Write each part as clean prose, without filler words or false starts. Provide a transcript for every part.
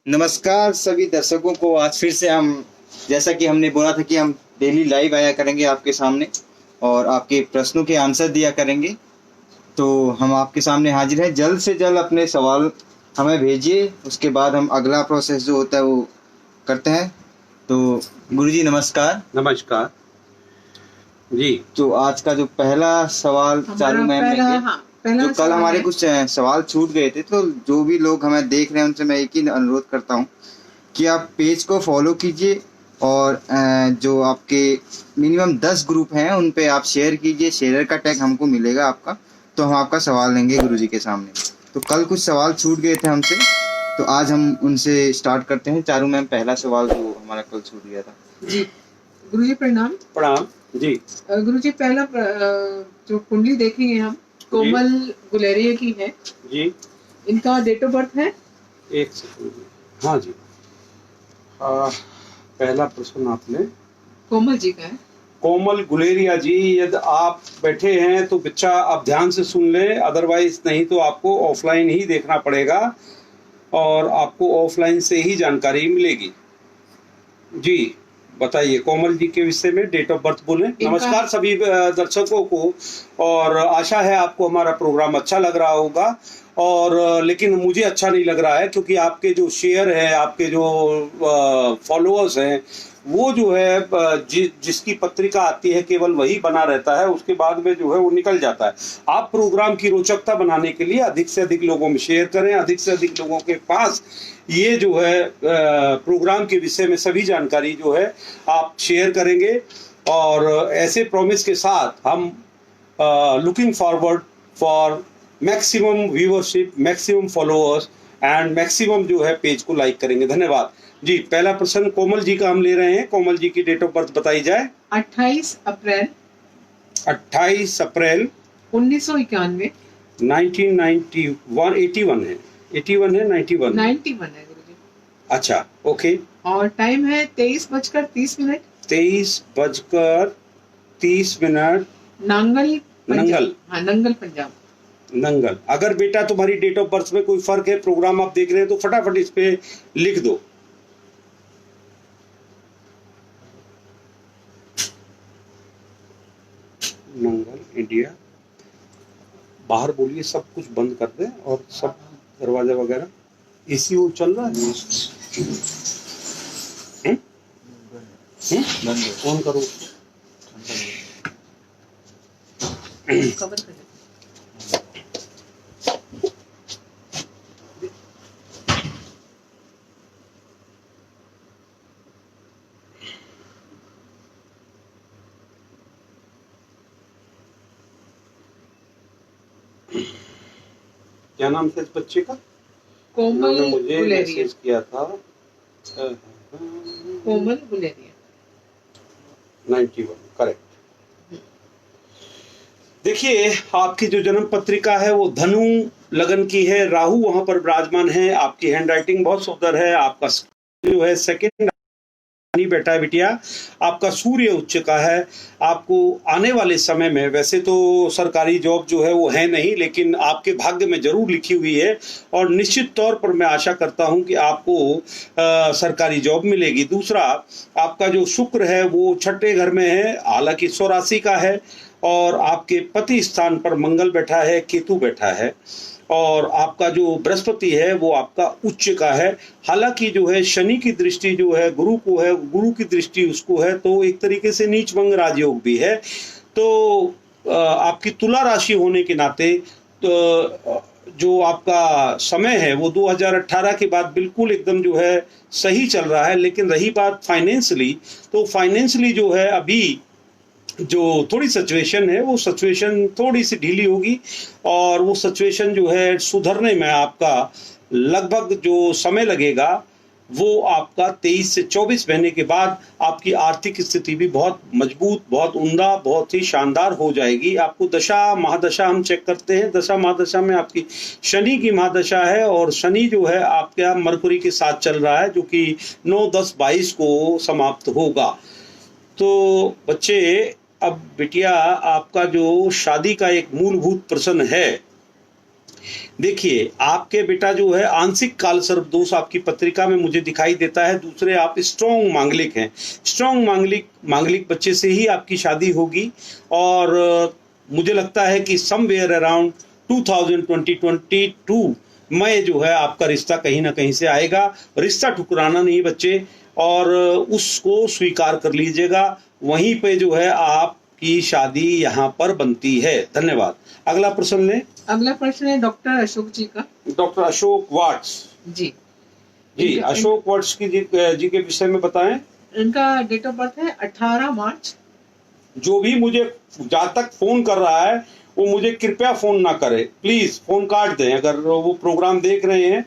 नमस्कार सभी दर्शकों को। आज फिर से हम, जैसा कि हमने बोला था कि हम डेली लाइव आया करेंगे आपके सामने और आपके प्रश्नों के आंसर दिया करेंगे। तो हम आपके सामने हाजिर हैं। जल्द से जल्द अपने सवाल हमें भेजिए, उसके बाद हम अगला प्रोसेस जो होता है वो करते हैं। तो गुरुजी नमस्कार। नमस्कार जी। तो आज का जो पहला सवाल चारू मैम लेंगे। जो कल हमारे कुछ सवाल छूट गए थे, तो जो भी लोग हमें देख रहे हैं उनसे मैं एक ही अनुरोध करता हूँ कि आप पेज को फॉलो कीजिए और जो आपके मिनिमम 10 ग्रुप हैं उन पे आप शेयर कीजिए। शेयर का टैग हमको मिलेगा आपका, तो हम आपका सवाल लेंगे गुरुजी के सामने। तो कल कुछ सवाल छूट गए थे हमसे, तो आज हम उनसे स्टार्ट करते हैं। चारू मैम, पहला सवाल जो हमारा कल छूट गया था। जी गुरुजी प्रणाम। प्रणाम जी। गुरुजी पहला जो कुंडली देखेंगे हम कोमल गुलेरिया की है जी। इनका डेट ऑफ बर्थ है। एक सेकंड। हाँ जी। पहला प्रश्न आपने कोमल जी का है। कोमल गुलेरिया जी, यदि आप बैठे हैं तो बच्चा आप ध्यान से सुन लें, अदरवाइज नहीं तो आपको ऑफलाइन ही देखना पड़ेगा और आपको ऑफलाइन से ही जानकारी मिलेगी। जी बताइए कोमल जी के विषय में, डेट ऑफ बर्थ बोलें। नमस्कार सभी दर्शकों को, और आशा है आपको हमारा प्रोग्राम अच्छा लग रहा होगा। और लेकिन मुझे अच्छा नहीं लग रहा है क्योंकि आपके जो शेयर है, आपके जो फॉलोअर्स हैं, वो जो है जिसकी पत्रिका आती है केवल वही बना रहता है, उसके बाद में जो है वो निकल जाता है। आप प्रोग्राम की रोचकता बनाने के लिए अधिक से अधिक लोगों में शेयर करें, अधिक से अधिक लोगों के पास ये जो है प्रोग्राम के विषय में सभी जानकारी जो है आप शेयर करेंगे। और ऐसे प्रॉमिस के साथ हम looking forward for maximum viewership, maximum followers and maximum जो है पेज को लाइक करेंगे। धन्यवाद जी। पहला प्रश्न कोमल जी का हम ले रहे हैं। कोमल जी की डेट ऑफ बर्थ बताई जाए। 28 अप्रैल 28 अप्रैल 1991। 1991। 81 है, 81 है, 91 91 है गुरुजी। अच्छा ओके। और टाइम है 23:30। 23:30। नांगल नंगल। हाँ, नंगल पंजाब। नंगल। अगर बेटा तुम्हारी डेट ऑफ बर्थ में कोई फर्क है, प्रोग्राम आप देख रहे हैं, तो फटाफट इस पे लिख दो। नंगल इंडिया। बाहर बोलिए, सब कुछ बंद कर दे और सब दरवाजा वगैरह। एसी वो चल रहा है, ऑन करो। कवर कर। क्या नाम था इस बच्चे का? कोमल मुझे मैसेज किया था। कोमल गुलेरिया 91 करेक्ट। देखिए आपकी जो जन्म पत्रिका है वो धनु लगन की है, राहु वहां पर विराजमान है। आपकी हैंडराइटिंग बहुत सुंदर है। आपका जो है सेकंड नहीं बैठा है बिटिया। आपका सूर्य उच्च का है। आपको आने वाले समय में, वैसे तो सरकारी जॉब जो है वो है नहीं, लेकिन आपके भाग्य में जरूर लिखी हुई है और निश्चित तौर पर मैं आशा करता हूं कि आपको सरकारी जॉब मिलेगी। दूसरा, आपका जो शुक्र है वो छठे घर में है, हालांकि 84 का है। और आपके पति स्थान पर मंगल बैठा है, केतु बैठा है। और आपका जो बृहस्पति है वो आपका उच्च का है। हालांकि जो है शनि की दृष्टि जो है गुरु को है, गुरु की दृष्टि उसको है, तो एक तरीके से नीच भंग राजयोग भी है। तो आपकी तुला राशि होने के नाते तो जो आपका समय है वो 2018 के बाद बिल्कुल एकदम जो है सही चल रहा है। लेकिन रही बात फाइनेंशियली, तो फाइनेंशियली जो है अभी जो थोड़ी सिचुएशन है वो सिचुएशन थोड़ी सी ढीली होगी और वो सिचुएशन जो है सुधरने में आपका लगभग जो समय लगेगा वो आपका 23 से 24 महीने के बाद आपकी आर्थिक स्थिति भी बहुत मजबूत, बहुत उम्दा, बहुत ही शानदार हो जाएगी। आपको दशा महादशा हम चेक करते हैं। दशा महादशा में आपकी शनि की महादशा है और शनि जो है आपके मरकुरी के साथ चल रहा है, जो कि 9, 10, 22 को समाप्त होगा। तो बच्चे, अब बिटिया आपका जो शादी का एक मूलभूत प्रश्न है देखिए, आपके बेटा जो है आंशिक काल सर्प दोष आपकी पत्रिका में मुझे दिखाई देता है। दूसरे, आप स्ट्रॉन्ग मांगलिक हैं। स्ट्रॉन्ग मांगलिक बच्चे से ही आपकी शादी होगी और मुझे लगता है कि समवेयर अराउंड 2022 में जो है आपका रिश्ता कहीं ना कहीं से आएगा। रिश्ता ठुकराना नहीं बच्चे, और उसको स्वीकार कर लीजिएगा। वहीं पे जो है आपकी शादी यहाँ पर बनती है। धन्यवाद। अगला प्रश्न लें। अगला प्रश्न है डॉक्टर अशोक जी का। डॉक्टर अशोक वाट्स जी जी, अशोक वाट्स की जी के विषय में बताएं। इनका डेट ऑफ बर्थ है 18 मार्च। जो भी मुझे जहाँ तक फोन कर रहा है वो मुझे कृपया फोन ना करे, प्लीज फोन काट दें। अगर वो प्रोग्राम देख रहे हैं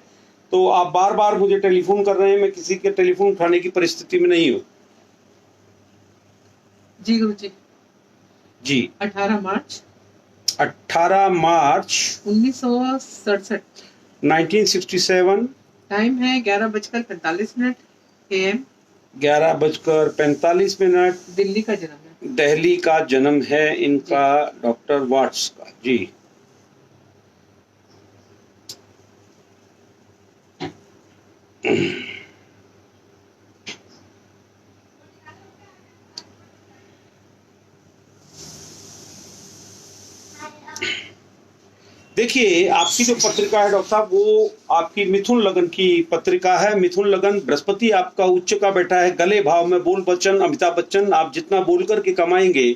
तो आप बार बार मुझे टेलीफोन कर रहे हैं, मैं किसी के टेलीफोन उठाने की परिस्थिति में नहीं हूँ। जी गुरुजी। जी, 18 मार्च 1967 1967। टाइम है 11:45 AM। 11:45। दिल्ली का जन्म है। दिल्ली का जन्म है इनका, डॉक्टर वाट्स का। जी, देखिए, आपकी जो पत्रिका है डॉक्टर साहब, वो आपकी मिथुन लगन की पत्रिका है। मिथुन लगन, बृहस्पति आपका उच्च का बैठा है। गले भाव में बोल बच्चन, अमिताभ बच्चन, आप जितना बोल करके कमाएंगे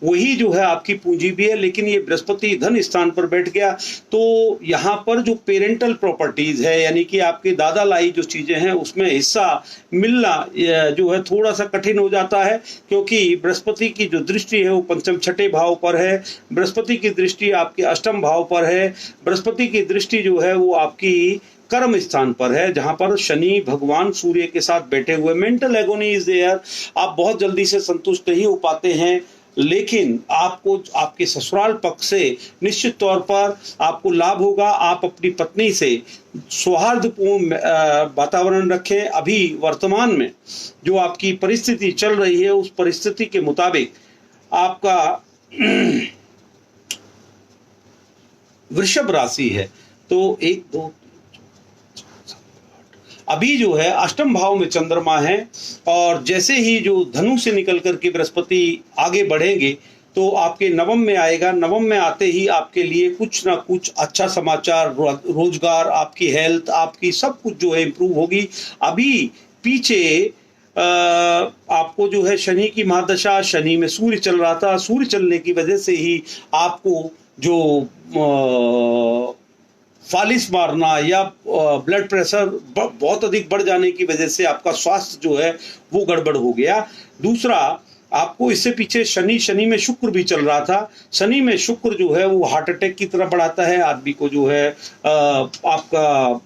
वही जो है आपकी पूंजी भी है। लेकिन ये बृहस्पति धन स्थान पर बैठ गया तो यहाँ पर जो पेरेंटल प्रॉपर्टीज है, यानी कि आपके दादा लाई जो चीजें हैं उसमें हिस्सा मिलना जो है थोड़ा सा कठिन हो जाता है, क्योंकि बृहस्पति की जो दृष्टि है वो पंचम छठे भाव पर है। बृहस्पति की दृष्टि आपके अष्टम भाव पर है। बृहस्पति की दृष्टि जो है वो आपकी कर्म स्थान पर है, जहां पर शनि भगवान सूर्य के साथ बैठे हुए। Mental agony is there. आप बहुत जल्दी से संतुष्ट नहीं हो पाते हैं, लेकिन आपको आपके ससुराल पक्ष से निश्चित तौर पर आपको लाभ होगा। आप अपनी पत्नी से सौहार्दपूर्ण वातावरण रखें। अभी वर्तमान में जो आपकी परिस्थिति चल रही है उस परिस्थिति के मुताबिक आपका वृषभ राशि है, तो 1 2 अभी जो है अष्टम भाव में चंद्रमा है, और जैसे ही जो धनु से निकल करके बृहस्पति आगे बढ़ेंगे तो आपके नवम में आएगा। नवम में आते ही आपके लिए कुछ ना कुछ अच्छा समाचार, रोजगार, आपकी हेल्थ, आपकी सब कुछ जो है इम्प्रूव होगी। अभी पीछे आपको जो है शनि की महादशा, शनि में सूर्य चल रहा था। सूर्य चलने की वजह से ही आपको जो फालिस मारना या ब्लड प्रेशर बहुत अधिक बढ़ जाने की वजह से आपका स्वास्थ्य जो है वो गड़बड़ हो गया। दूसरा, आपको इससे पीछे शनि में शुक्र भी चल रहा था। शनि में शुक्र जो है वो हार्ट अटैक की तरफ बढ़ाता है, आदमी को जो है आपका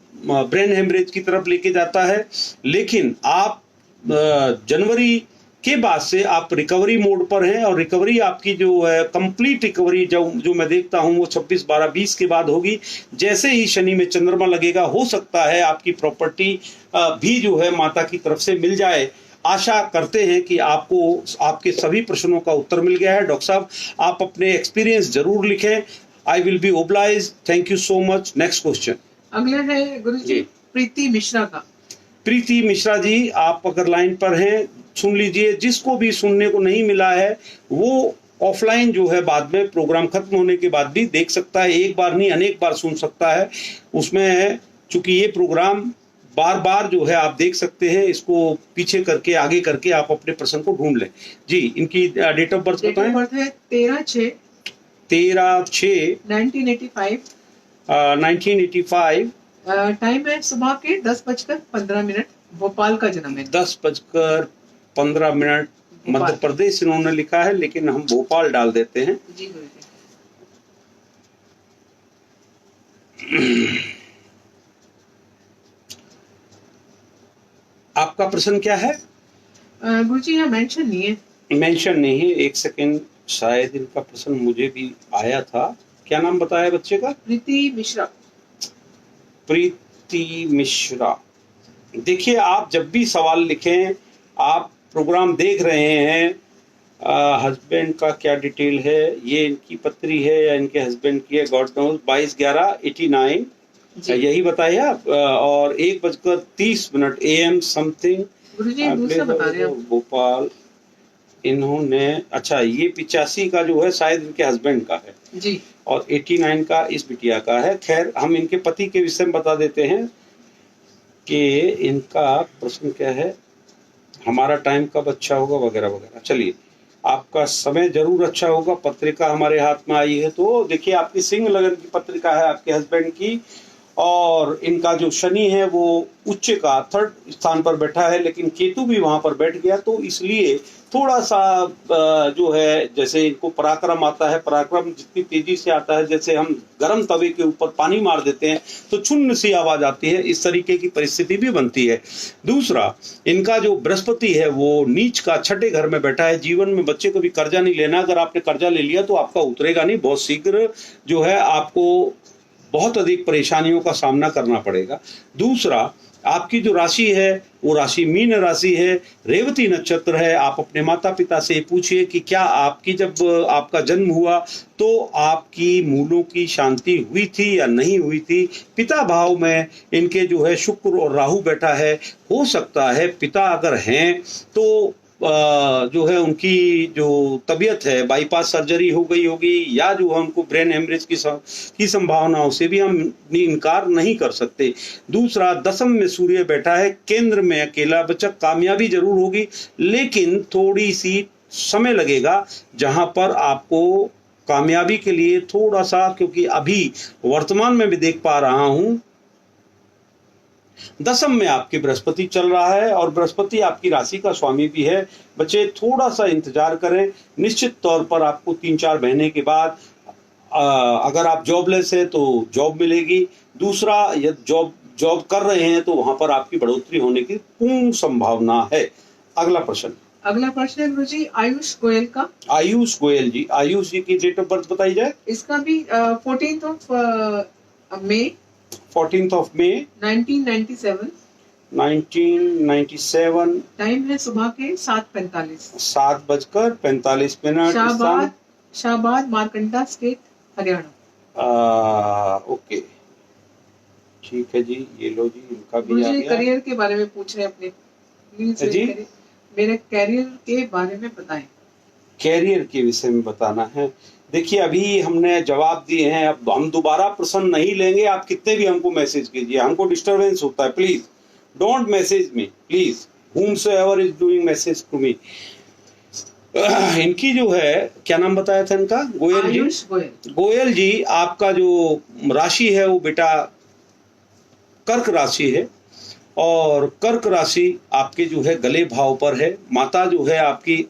ब्रेन हेमरेज की तरफ लेके जाता है। लेकिन आप जनवरी के बाद से आप रिकवरी मोड पर हैं, और रिकवरी आपकी जो है कंप्लीट रिकवरी जो मैं देखता हूं वो 26/12/20 के बाद होगी। जैसे ही शनि में चंद्रमा लगेगा, हो सकता है आपकी प्रॉपर्टी भी जो है माता की तरफ से मिल जाए। आशा करते हैं कि आपको आपके सभी प्रश्नों का उत्तर मिल गया है। डॉक्टर साहब, आप अपने एक्सपीरियंस जरूर लिखें। I will be oblige. Thank you so much. Next question. अगला है गुरुजी प्रीति मिश्रा का। प्रीति मिश्रा जी, आप अगर लाइन पर हैं सुन लीजिए। जिसको भी सुनने को नहीं मिला है वो ऑफलाइन जो है बाद में प्रोग्राम खत्म होने के बाद भी देख सकता है। एक बार नहीं, अनेक बार सुन सकता है। उसमें चूंकि ये प्रोग्राम बार बार जो है आप देख सकते हैं, इसको पीछे करके आगे करके आप अपने प्रश्न को ढूंढ लें। जी, इनकी डेट ऑफ बर्थ बताएं। डेट ऑफ बर्थ है 13/6 1985। टाइम है सुबह के 10:15 भोपाल का जन्म है। 10:15 मध्य प्रदेश इन्होंने लिखा है, लेकिन हम भोपाल डाल देते हैं। जी गुरुजी। आपका प्रश्न क्या है? गुरुजी यहाँ मेंशन नहीं है। मेंशन नहीं है, एक सेकंड। शायद इनका प्रश्न मुझे भी आया था। क्या नाम बताया बच्चे का? प्रीति मिश्रा। प्रीति मिश्रा। देखिए, आप जब भी सवाल लिखें, आप प्रोग्राम देख रहे हैं हस्बैंड का क्या डिटेल है, ये इनकी पत्री है या इनके हस्बैंड की है, गॉड नोज। 22/11/89 जी यही बताइए आप। और 1:30 AM समथिंग गुरुजी दूसरा बता रहे हैं आप। भोपाल इन्होंने, अच्छा ये 85 का जो है शायद इनके हस्बैंड का है जी और 89 का इस बिटिया का है। खैर हम इनके पति के विषय में बता देते हैं कि इनका प्रश्न क्या है, हमारा टाइम कब अच्छा होगा वगैरह वगैरह। चलिए, आपका समय जरूर अच्छा होगा। पत्रिका हमारे हाथ में आई है तो देखिए, आपकी सिंह लगन की पत्रिका है आपके हस्बैंड की, और इनका जो शनि है वो उच्च का 3rd स्थान पर बैठा है, लेकिन केतु भी वहां पर बैठ गया, तो इसलिए थोड़ा सा जो है, जैसे इनको पराक्रम आता है, पराक्रम जितनी तेजी से आता है, जैसे हम गर्म तवे के ऊपर पानी मार देते हैं तो छुन्न सी आवाज आती है, इस तरीके की परिस्थिति भी बनती है। दूसरा, इनका जो बृहस्पति है वो नीच का 6ठे घर में बैठा है। जीवन में बच्चे को भी कर्जा नहीं लेना, अगर आपने कर्जा ले लिया तो आपका उतरेगा नहीं, बहुत शीघ्र जो है आपको बहुत अधिक परेशानियों का सामना करना पड़ेगा। दूसरा, आपकी जो राशि है वो राशि मीन राशि है, रेवती नक्षत्र है। आप अपने माता पिता से पूछिए कि क्या आपकी जब आपका जन्म हुआ तो आपकी मूलों की शांति हुई थी या नहीं हुई थी। पिता भाव में इनके जो है शुक्र और राहु बैठा है, हो सकता है पिता अगर हैं तो जो है उनकी जो तबीयत है, बाईपास सर्जरी हो गई होगी, या जो है उनको ब्रेन हेमरेज की संभावनाओं से भी हम इनकार नहीं कर सकते। दूसरा, 10th में सूर्य बैठा है, केंद्र में अकेला बच्चा, कामयाबी जरूर होगी लेकिन थोड़ी सी समय लगेगा, जहां पर आपको कामयाबी के लिए थोड़ा सा, क्योंकि अभी वर्तमान में भी देख पा रहा हूं 10th में आपके बृहस्पति चल रहा है और बृहस्पति आपकी राशि का स्वामी भी है। बच्चे थोड़ा सा इंतजार करें, निश्चित तौर पर आपको 3-4 महीने के बाद अगर आप जॉबलेस है तो जॉब मिलेगी। दूसरा, यदि जॉब कर रहे हैं तो वहां पर आपकी बढ़ोतरी होने की पूर्ण संभावना है। अगला प्रश्न है गुरुजी आयुष गोयल का। आयुष गोयल जी, आयुष जी की डेट ऑफ बर्थ बताई जाए। इसका भी 14th मई 1997। 1997। टाइम है सुबह के 7:45। 7:45। शाहबाद मारकंडा स्टेट हरियाणा। ओके, ठीक है जी, ये लो जी, इनका भी आ गया। करियर के बारे में पूछ रहे हैं अपने, प्लीज जी मेरे करियर के बारे में बताएं। कैरियर के विषय में बताना है। देखिए, अभी हमने जवाब दिए हैं, अब हम दोबारा प्रश्न नहीं लेंगे। आप कितने भी हमको मैसेज कीजिए, हमको डिस्टरबेंस होता है। Please don't message me, please whomsoever is doing message to me. इनकी जो है, क्या नाम बताया था इनका? गोयल जी। गोयल जी, आपका जो राशि है वो बेटा कर्क राशि है, और कर्क राशि आपके जो है गले भाव पर है। माता जो है आपकी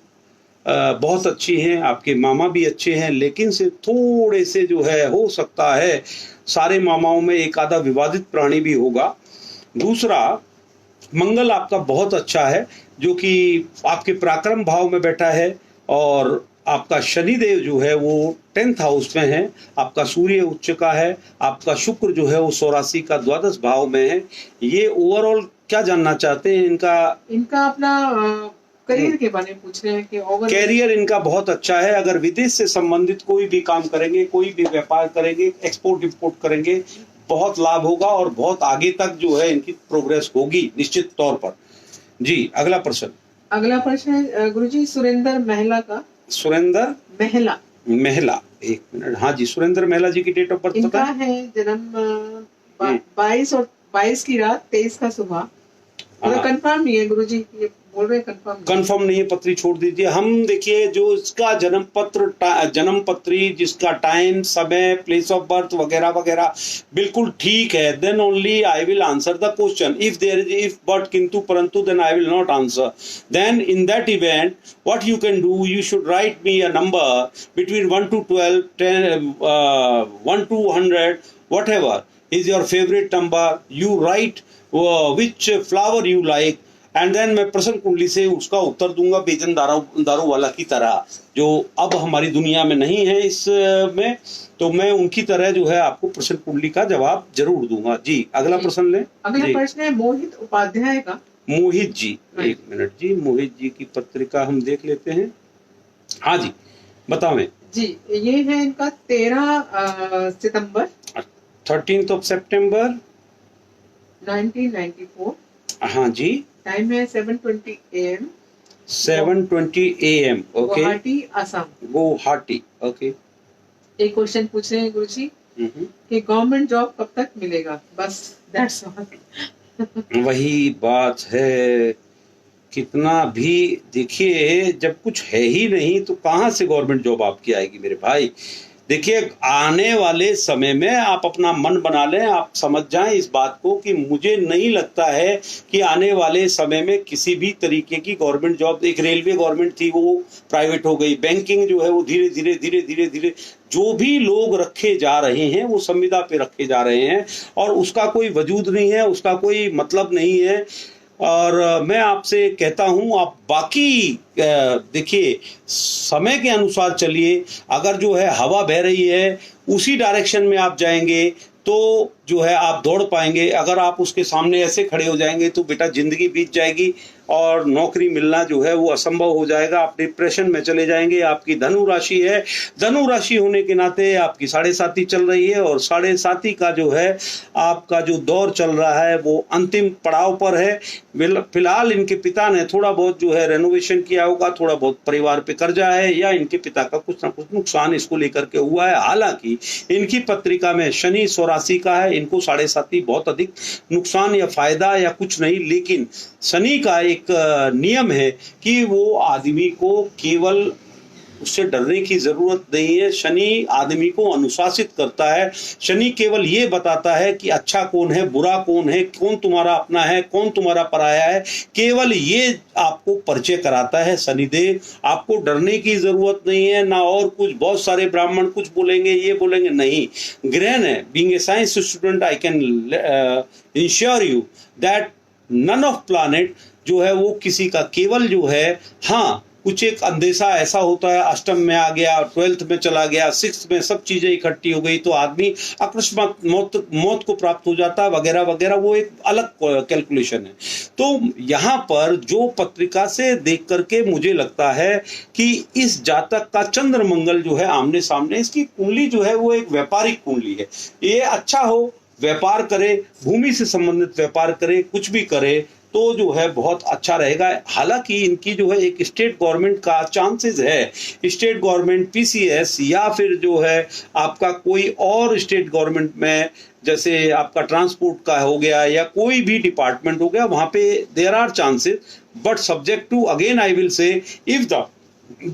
बहुत अच्छी हैं, आपके मामा भी अच्छे हैं, लेकिन से थोड़े से जो है, हो सकता है सारे मामाओं में एक आधा विवादित प्राणी भी होगा। दूसरा, मंगल आपका बहुत अच्छा है, जो कि आपके पराक्रम भाव में बैठा है, और आपका शनिदेव जो है वो 10th हाउस में है। आपका सूर्य उच्च का है, आपका शुक्र जो है वो 84 का 12th भाव में है। ये ओवरऑल क्या जानना चाहते हैं? इनका अपना करियर के बारे में पूछ रहे हैं कि कैरियर इनका बहुत अच्छा है। अगर विदेश से संबंधित कोई भी काम करेंगे, कोई भी व्यापार करेंगे, एक्सपोर्ट इंपोर्ट करेंगे, बहुत लाभ होगा और बहुत आगे तक जो है इनकी प्रोग्रेस होगी निश्चित तौर पर। जी, अगला प्रश्न है गुरुजी सुरेंद्र महिला का। सुरेंद्र महिला, एक मिनट। हाँ जी, सुरेंद्र महिला जी की डेट ऑफ बर्थ इनका है जन्म 22 की रात 23 का सुबह। कंफर्म नहीं है गुरुजी, ये बोल रहे कंफर्म नहीं है, पत्री छोड़ दीजिए। हम देखिए, जो इसका जन्म पत्री जिसका टाइम, समय, प्लेस ऑफ बर्थ वगैरह वगैरह बिल्कुल ठीक है, then only I will answer the question. If but किंतु परंतु, then I will not answer. Then in that event what you can do, you should write me a number between 1 to 12, 1 to 100, whatever is your favorite number. You write which flower you like, and then मैं प्रश्न कुंडली से उसका उत्तर दूंगा, basin दारू वाला की तरह, जो अब हमारी दुनिया में नहीं है इसमें, तो मैं उनकी तरह जो है आपको प्रश्न कुंडली का जवाब जरूर दूंगा। जी, अगला प्रश्न लें। अगला प्रश्न है मोहित उपाध्याय का। मोहित जी, एक मिनट जी, मोहित जी की पत्रिका हम देख लेते हैं। हाँ जी, बतावें। जी, ये है इनका 13 सितंबर 13th of September 1994। हाँ जी, टाइम है 7:20 AM, 7:20 AM। Okay, Guwahati, Assam. Guwahati. Okay. एक क्वेश्चन पूछ रहे हैं गुरुजी कि गवर्नमेंट जॉब कब तक मिलेगा, बस दैट्स ऑल। वही बात है, कितना भी देखिए, जब कुछ है ही नहीं तो कहाँ से गवर्नमेंट जॉब आपकी आएगी मेरे भाई। देखिए, आने वाले समय में आप अपना मन बना लें, आप समझ जाएं इस बात को कि मुझे नहीं लगता है कि आने वाले समय में किसी भी तरीके की गवर्नमेंट जॉब, एक रेलवे गवर्नमेंट थी वो प्राइवेट हो गई, बैंकिंग जो है वो धीरे धीरे धीरे धीरे धीरे जो भी लोग रखे जा रहे हैं वो संविदा पे रखे जा रहे हैं और उसका कोई वजूद नहीं है, उसका कोई मतलब नहीं है। और मैं आपसे कहता हूं, आप बाकी देखिए, समय के अनुसार चलिए। अगर जो है हवा बह रही है उसी डायरेक्शन में आप जाएंगे तो जो है आप दौड़ पाएंगे। अगर आप उसके सामने ऐसे खड़े हो जाएंगे तो बेटा जिंदगी बीत जाएगी और नौकरी मिलना जो है वो असंभव हो जाएगा। आप डिप्रेशन में चले जाएंगे। आपकी धनु राशि है, धनु राशि होने के नाते आपकी 7.5 चल रही है और 7.5 का जो है आपका जो दौर चल रहा है वो अंतिम पड़ाव पर है। फिलहाल इनके पिता ने थोड़ा बहुत जो है रेनोवेशन किया होगा, थोड़ा बहुत परिवार पे कर्जा है या इनके पिता का कुछ ना कुछ नुकसान इसको लेकर के हुआ है। हालांकि इनकी पत्रिका में शनि स्वराशि का है, इनको 7.5 बहुत अधिक नुकसान या फायदा या कुछ नहीं, लेकिन शनि का एक नियम है कि वो आदमी को केवल, उससे डरने की जरूरत नहीं है। शनि आदमी को अनुशासित करता है। शनि केवल ये बताता है कि अच्छा कौन है, बुरा कौन है, कौन तुम्हारा अपना है, कौन तुम्हारा पराया है, केवल ये आपको परिचय कराता है शनिदेव। आपको डरने की जरूरत नहीं है ना और कुछ। बहुत सारे ब्राह्मण कुछ बोलेंगे, ये बोलेंगे, नहीं, ग्रहण है। Being a science student I can ensure you that none of planet जो है वो किसी का केवल जो है, हाँ कुछ एक अंदेशा ऐसा होता है, अष्टम में आ गया, 12th में चला गया, 6th में सब चीजें इकट्ठी हो गई तो आदमी अकस्मात मौत को प्राप्त हो जाता है वगैरह वगैरह, वो एक अलग कैलकुलेशन है। तो यहाँ पर जो पत्रिका से देख करके मुझे लगता है कि इस जातक का चंद्र मंगल जो है आमने सामने, इसकी कुंडली जो है वो एक व्यापारिक कुंडली है। ये अच्छा हो, व्यापार करे, भूमि से संबंधित व्यापार करे, कुछ भी करे तो जो है बहुत अच्छा रहेगा। हालांकि इनकी जो है एक स्टेट गवर्नमेंट का चांसेस है, स्टेट गवर्नमेंट PCS या फिर जो है आपका कोई और स्टेट गवर्नमेंट में, जैसे आपका ट्रांसपोर्ट का हो गया या कोई भी डिपार्टमेंट हो गया, वहां पे there are chances, but subject to, again I will say, if the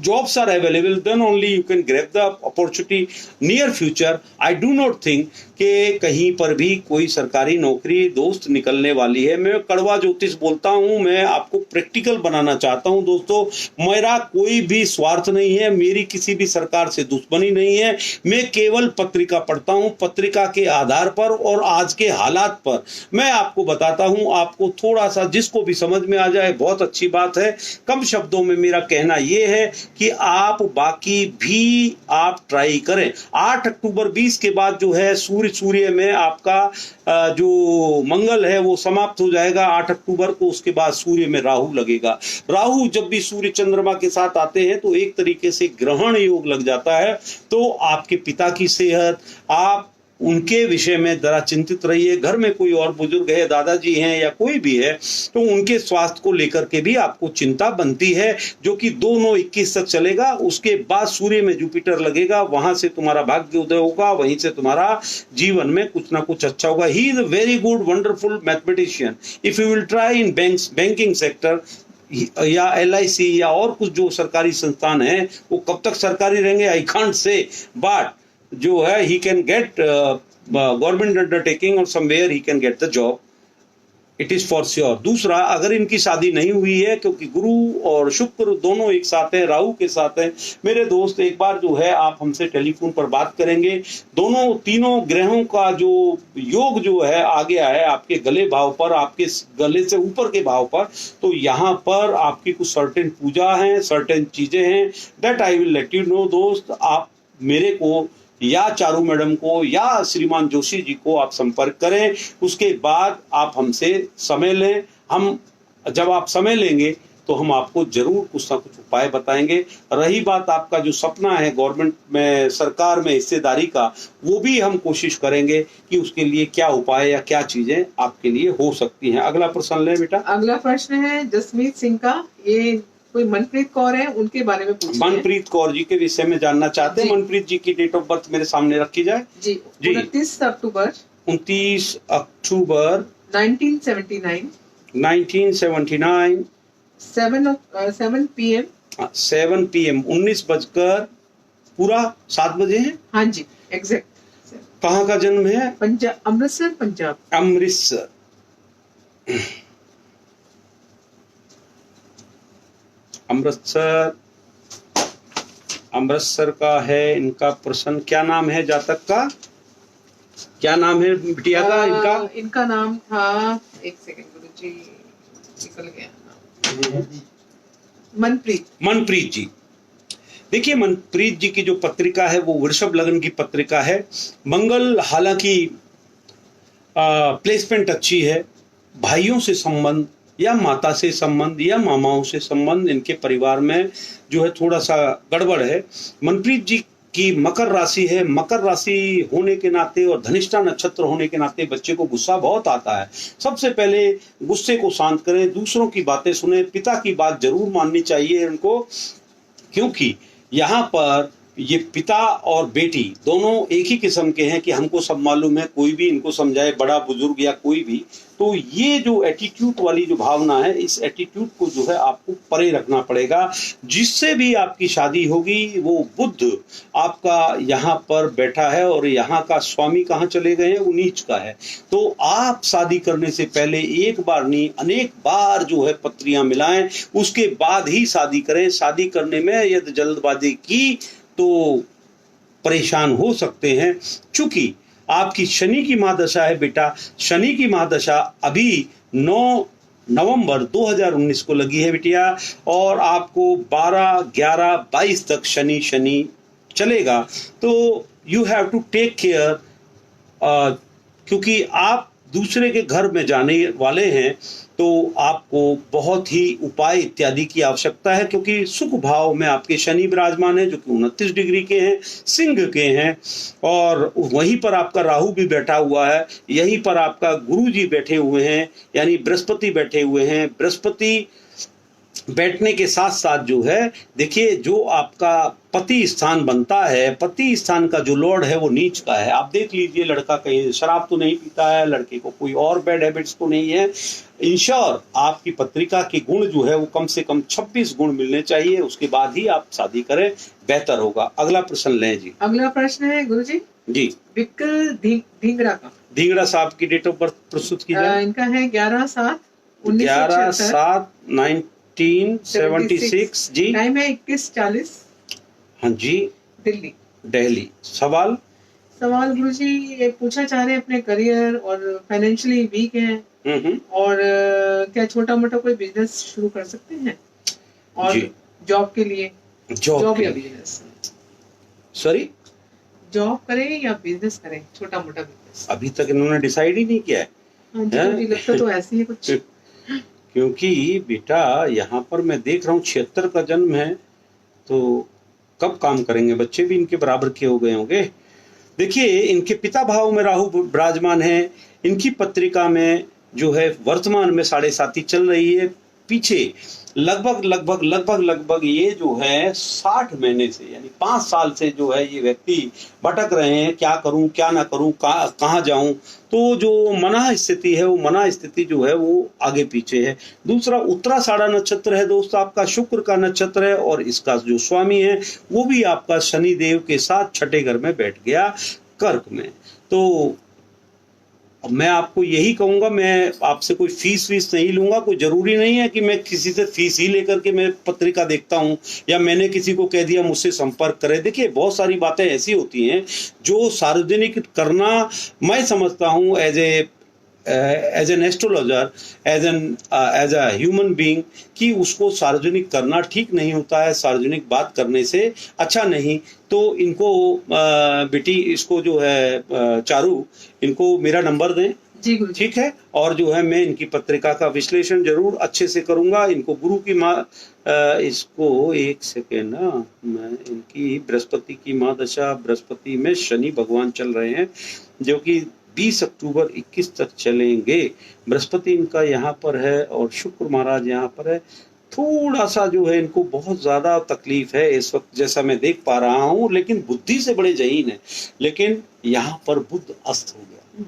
jobs are available then only you can grab the opportunity near future. I do not think कि कहीं पर भी कोई सरकारी नौकरी दोस्त निकलने वाली है। मैं कड़वा ज्योतिष बोलता हूं, मैं आपको प्रैक्टिकल बनाना चाहता हूं दोस्तों। मेरा कोई भी स्वार्थ नहीं है, मेरी किसी भी सरकार से दुश्मनी नहीं है। मैं केवल पत्रिका पढ़ता हूं, पत्रिका के आधार पर और आज के हालात पर मैं आपको बताता हूं। आपको थोड़ा सा जिसको भी समझ में आ जाए बहुत अच्छी बात है। कम शब्दों में मेरा कहना यह है कि आप बाकी भी आप ट्राई करें। 8 अक्टूबर 20 के बाद जो है सूर्य में आपका जो मंगल है वो समाप्त हो जाएगा 8 अक्टूबर को। उसके बाद सूर्य में राहु लगेगा। राहु जब भी सूर्य चंद्रमा के साथ आते हैं तो एक तरीके से ग्रहण योग लग जाता है। तो आपके पिता की सेहत, आप उनके विषय में जरा चिंतित रहिए। घर में कोई और बुजुर्ग है, दादाजी हैं या कोई भी है, तो उनके स्वास्थ्य को लेकर के भी आपको चिंता बनती है, जो कि 2/9/21 तक चलेगा। उसके बाद सूर्य में जुपिटर लगेगा, वहां से तुम्हारा भाग्य उदय होगा, वहीं से तुम्हारा जीवन में कुछ ना कुछ अच्छा होगा। He is a very good wonderful mathematician. If you will try in banking sector या LIC या और कुछ जो सरकारी संस्थान है, वो कब तक सरकारी रहेंगे आई कांट से, बट जो है he can get government undertaking or somewhere he can get the job, it is for sure। दूसरा, अगर इनकी शादी नहीं हुई है, क्योंकि गुरु और शुक्र दोनों एक साथ हैं, राहु के साथ हैं, मेरे दोस्त एक बार जो है आप हमसे टेलीफोन पर बात करेंगे। दोनों तीनों ग्रहों का जो योग जो है आ गया है आपके गले भाव पर, आपके गले से ऊपर के भाव पर, तो यहाँ पर आपकी कुछ सर्टेन पूजा है, सर्टेन चीजें हैं, that I will let you know दोस्त। आप मेरे को या चारू मैडम को या श्रीमान जोशी जी को आप संपर्क करें। उसके बाद आप हमसे समय लें। हम जब आप समय लेंगे तो हम आपको जरूर कुछ ना कुछ उपाय बताएंगे। रही बात आपका जो सपना है गवर्नमेंट में, सरकार में हिस्सेदारी का, वो भी हम कोशिश करेंगे कि उसके लिए क्या उपाय या क्या चीजें आपके लिए हो सकती हैं। अगला प्रश्न लें बेटा। अगला प्रश्न है जसमीत सिंह का, ये कोई मनप्रीत कौर है, उनके बारे में पूछ रहे हैं। मनप्रीत कौर जी के विषय में जानना चाहते हैं। मनप्रीत जी की डेट ऑफ बर्थ मेरे सामने रखी जाए जी। 29 अक्टूबर 1979 7 PM 7 PM 19 बजकर पूरा 7 बजे है। हाँ जी, एग्जैक्ट। कहाँ का जन्म है? पंजाब, अमृतसर, पंजाब। अमृतसर। अमृतसर का है इनका प्रश्न। क्या नाम है जातक का? क्या नाम है बिटिया का? इनका नाम था, एक सेकंड गुरुजी, निकल गया। मनप्रीत जी। देखिए, मनप्रीत जी की जो पत्रिका है वो वृषभ लग्न की पत्रिका है। मंगल हालांकि प्लेसमेंट अच्छी है, भाइयों से संबंध या माता से संबंध या मामाओं से संबंध इनके परिवार में जो है थोड़ा सा गड़बड़ है। मनप्रीत जी की मकर राशि है। मकर राशि होने के नाते और धनिष्ठा नक्षत्र होने के नाते बच्चे को गुस्सा बहुत आता है। सबसे पहले गुस्से को शांत करें, दूसरों की बातें सुने, पिता की बात जरूर माननी चाहिए इनको, क्योंकि यहाँ पर ये पिता और बेटी दोनों एक ही किस्म के हैं कि हमको सब मालूम है, कोई भी इनको समझाए, बड़ा बुजुर्ग या कोई भी। तो ये जो एटीट्यूड वाली जो भावना है, इस एटीट्यूड को जो है आपको परे रखना पड़ेगा। जिससे भी आपकी शादी होगी वो बुध आपका यहाँ पर बैठा है और यहाँ का स्वामी कहाँ चले गए हैं, वो नीच का है। तो आप शादी करने से पहले एक बार नहीं अनेक बार जो है पत्रियां मिलाएं, उसके बाद ही शादी करें। शादी करने में यदि जल्दबाजी की तो परेशान हो सकते हैं। चूंकि आपकी शनि की महादशा है बेटा, शनि की महादशा अभी 9 नवंबर 2019 को लगी है बिटिया, और आपको 12, 11, 22 तक शनि चलेगा। तो you have to take care, क्योंकि आप दूसरे के घर में जाने वाले हैं तो आपको बहुत ही उपाय इत्यादि की आवश्यकता है, क्योंकि सुख भाव में आपके शनि विराजमान है जो कि 29 डिग्री के हैं, सिंह के हैं, और वहीं पर आपका राहु भी बैठा हुआ है, यहीं पर आपका गुरु जी बैठे हुए हैं, यानी बृहस्पति बैठे हुए हैं। बृहस्पति बैठने के साथ साथ जो है, देखिए, जो आपका पति स्थान बनता है, पति स्थान का जो लॉर्ड है वो नीच का है। आप देख लीजिए, लड़का कहीं शराब तो नहीं पीता है, लड़के को कोई और बैड हैबिट्स तो नहीं है। इंश्योर आपकी पत्रिका के गुण जो है वो कम से कम 26 गुण मिलने चाहिए, उसके बाद ही आप शादी करें, बेहतर होगा। अगला प्रश्न लें जी। अगला प्रश्न है गुरुजी जी, विक्कल ढींगरा का। ढींगरा साहब की डेट ऑफ बर्थ प्रस्तुत कीजिए। इनका है 11/7/1976 जी। टाइम है 21:40। हाँ जी, दिल्ली। सवाल गुरुजी ये पूछना चाह रहे हैं, अपने करियर और फाइनेंशियली वीक हैं, और क्या छोटा मोटा कोई बिजनेस शुरू कर सकते हैं, और जॉब के लिए, जॉब या बिजनेस, सॉरी जॉब करें या बिजनेस करें, छोटा मोटा बिजनेस। अभी तक इन्होंने डिसाइड ही नहीं किया है। हाँ जी, मुझे लगता तो ऐसे ही कुछ। क्योंकि बेटा यहाँ पर मैं देख रहा हूँ 76 का जन्म है, तो कब काम करेंगे? बच्चे भी इनके बराबर के हो गए होंगे। देखिए, इनके पिता भाव में राहु विराजमान है। इनकी पत्रिका में जो है वर्तमान में 7.5 चल रही है। पीछे लगभग ये जो है 60 महीने से, यानी 5 साल से जो है ये व्यक्ति भटक रहे हैं, क्या करूं क्या ना करूं, कहाँ जाऊं। तो जो मना स्थिति है, वो मना स्थिति जो है वो आगे पीछे है। दूसरा, उत्तराषाढ़ा नक्षत्र है दोस्त, आपका शुक्र का नक्षत्र है, और इसका जो स्वामी है वो भी आपका शनि देव के साथ 6ठे घर में बैठ गया, कर्क में। तो मैं आपको यही कहूंगा, मैं आपसे कोई फीस नहीं लूंगा। कोई जरूरी नहीं है कि मैं किसी से फीस ही लेकर के मैं पत्रिका देखता हूं, या मैंने किसी को कह दिया मुझसे संपर्क करे। देखिए, बहुत सारी बातें ऐसी होती हैं जो सार्वजनिक करना, मैं समझता हूं as an astrologer, as a human being, कि उसको सार्वजनिक करना ठीक नहीं होता है। सार्वजनिक बात करने से अच्छा नहीं। तो इनको बेटी, इसको जो है चारू, इनको मेरा नंबर दें, जी गुरु जी। ठीक है। और जो है मैं इनकी पत्रिका का विश्लेषण जरूर अच्छे से करूंगा। इनको गुरु की माँ, इसको एक सेकेंड ना, मैं इनकी बृहस्पति की माँ दशा, बृहस्पति में शनि भगवान चल रहे हैं जो कि 20 अक्टूबर 21 तक चलेंगे। बृहस्पति इनका यहाँ पर है और शुक्र महाराज यहाँ पर है। थोड़ा सा जो है इनको बहुत ज्यादा तकलीफ है इस वक्त, जैसा मैं देख पा रहा हूँ, लेकिन बुद्धि से बड़े जहीन है। लेकिन यहाँ पर बुध अस्त हो गया,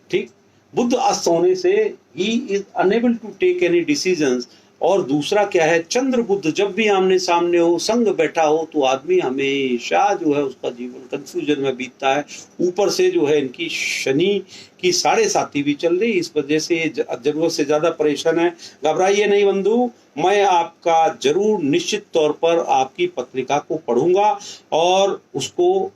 ठीक। बुध अस्त होने से ही is unable to take any decisions. और दूसरा क्या है, चंद्र बुध जब भी आमने सामने हो, संग बैठा हो, तो आदमी हमेशा जो है उसका जीवन कंफ्यूजन में बीतता है। ऊपर से जो है इनकी शनि की 7.5 भी चल रही, इस वजह से ये जरूरत से ज्यादा परेशान है। घबराइए नहीं बंधु, मैं आपका जरूर निश्चित तौर पर आपकी पत्रिका को पढ़ूंगा और उसको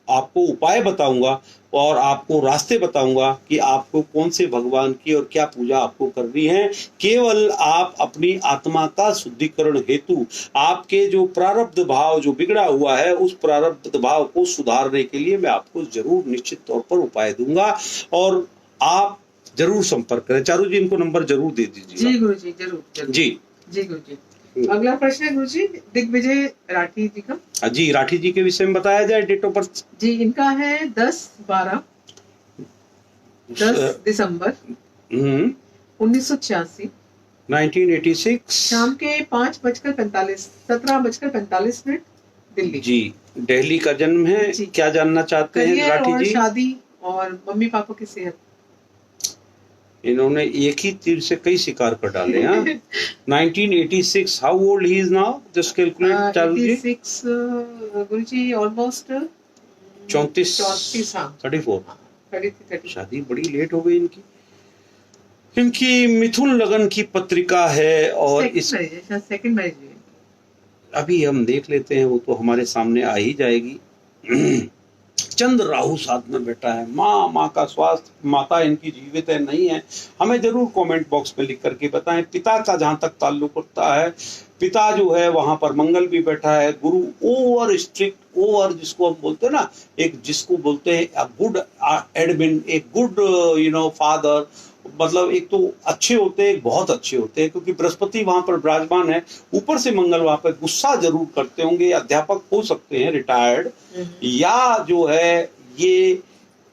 आपको उपाय बताऊंगा और आपको रास्ते बताऊंगा कि आपको कौन से भगवान की और क्या पूजा आपको करनी है। केवल आप अपनी आत्मा का शुद्धिकरण हेतु आपके जो प्रारब्ध भाव जो बिगड़ा हुआ है, उस प्रारब्ध भाव को सुधारने के लिए मैं आपको जरूर निश्चित तौर पर उपाय दूंगा और आप जरूर संपर्क करें। चारू जी इनको नंबर जरूर दे दीजिए। जी गुरु जी, जरूर जी जी गुरु जी। अगला प्रश्न है गुरु जी, दिग्विजय राठी जी का। जी, राठी जी के विषय में बताया जाए। डेट ऑफ बर्थ जी इनका है 10/12 10 दिसंबर 1986, 1986, शाम के 17:45 दिल्ली। जी, दिल्ली का जन्म है। क्या जानना चाहते हैं राठी जी? शादी और मम्मी पापा की सेहत। इन्होंने एक ही तीर से कई शिकार कर डाले हैं। 1986, how old he is now? Just calculate Charu ji. 86 Guruji, almost 34 34। शादी बड़ी लेट हो गई इनकी। इनकी मिथुन लगन की पत्रिका है और इस सेकंड मैरिज अभी हम देख लेते हैं, वो तो हमारे सामने आ ही जाएगी। चंद्र राहु साथ में बैठा है। माँ का स्वास्थ्य, माता इनकी जीवित है नहीं है, हमें जरूर कमेंट बॉक्स में लिख करके बताएं। पिता का जहां तक ताल्लुक होता है, पिता जो है वहां पर मंगल भी बैठा है। गुरु ओवर स्ट्रिक्ट, ओवर जिसको हम बोलते हैं ना, एक जिसको बोलते हैं गुड एडमिन, एक गुड फादर, मतलब एक तो अच्छे होते हैं, बहुत अच्छे होते हैं, क्योंकि बृहस्पति वहां पर विराजमान है। ऊपर से मंगल वहां पर गुस्सा जरूर करते होंगे। अध्यापक हो सकते हैं रिटायर्ड, या जो है ये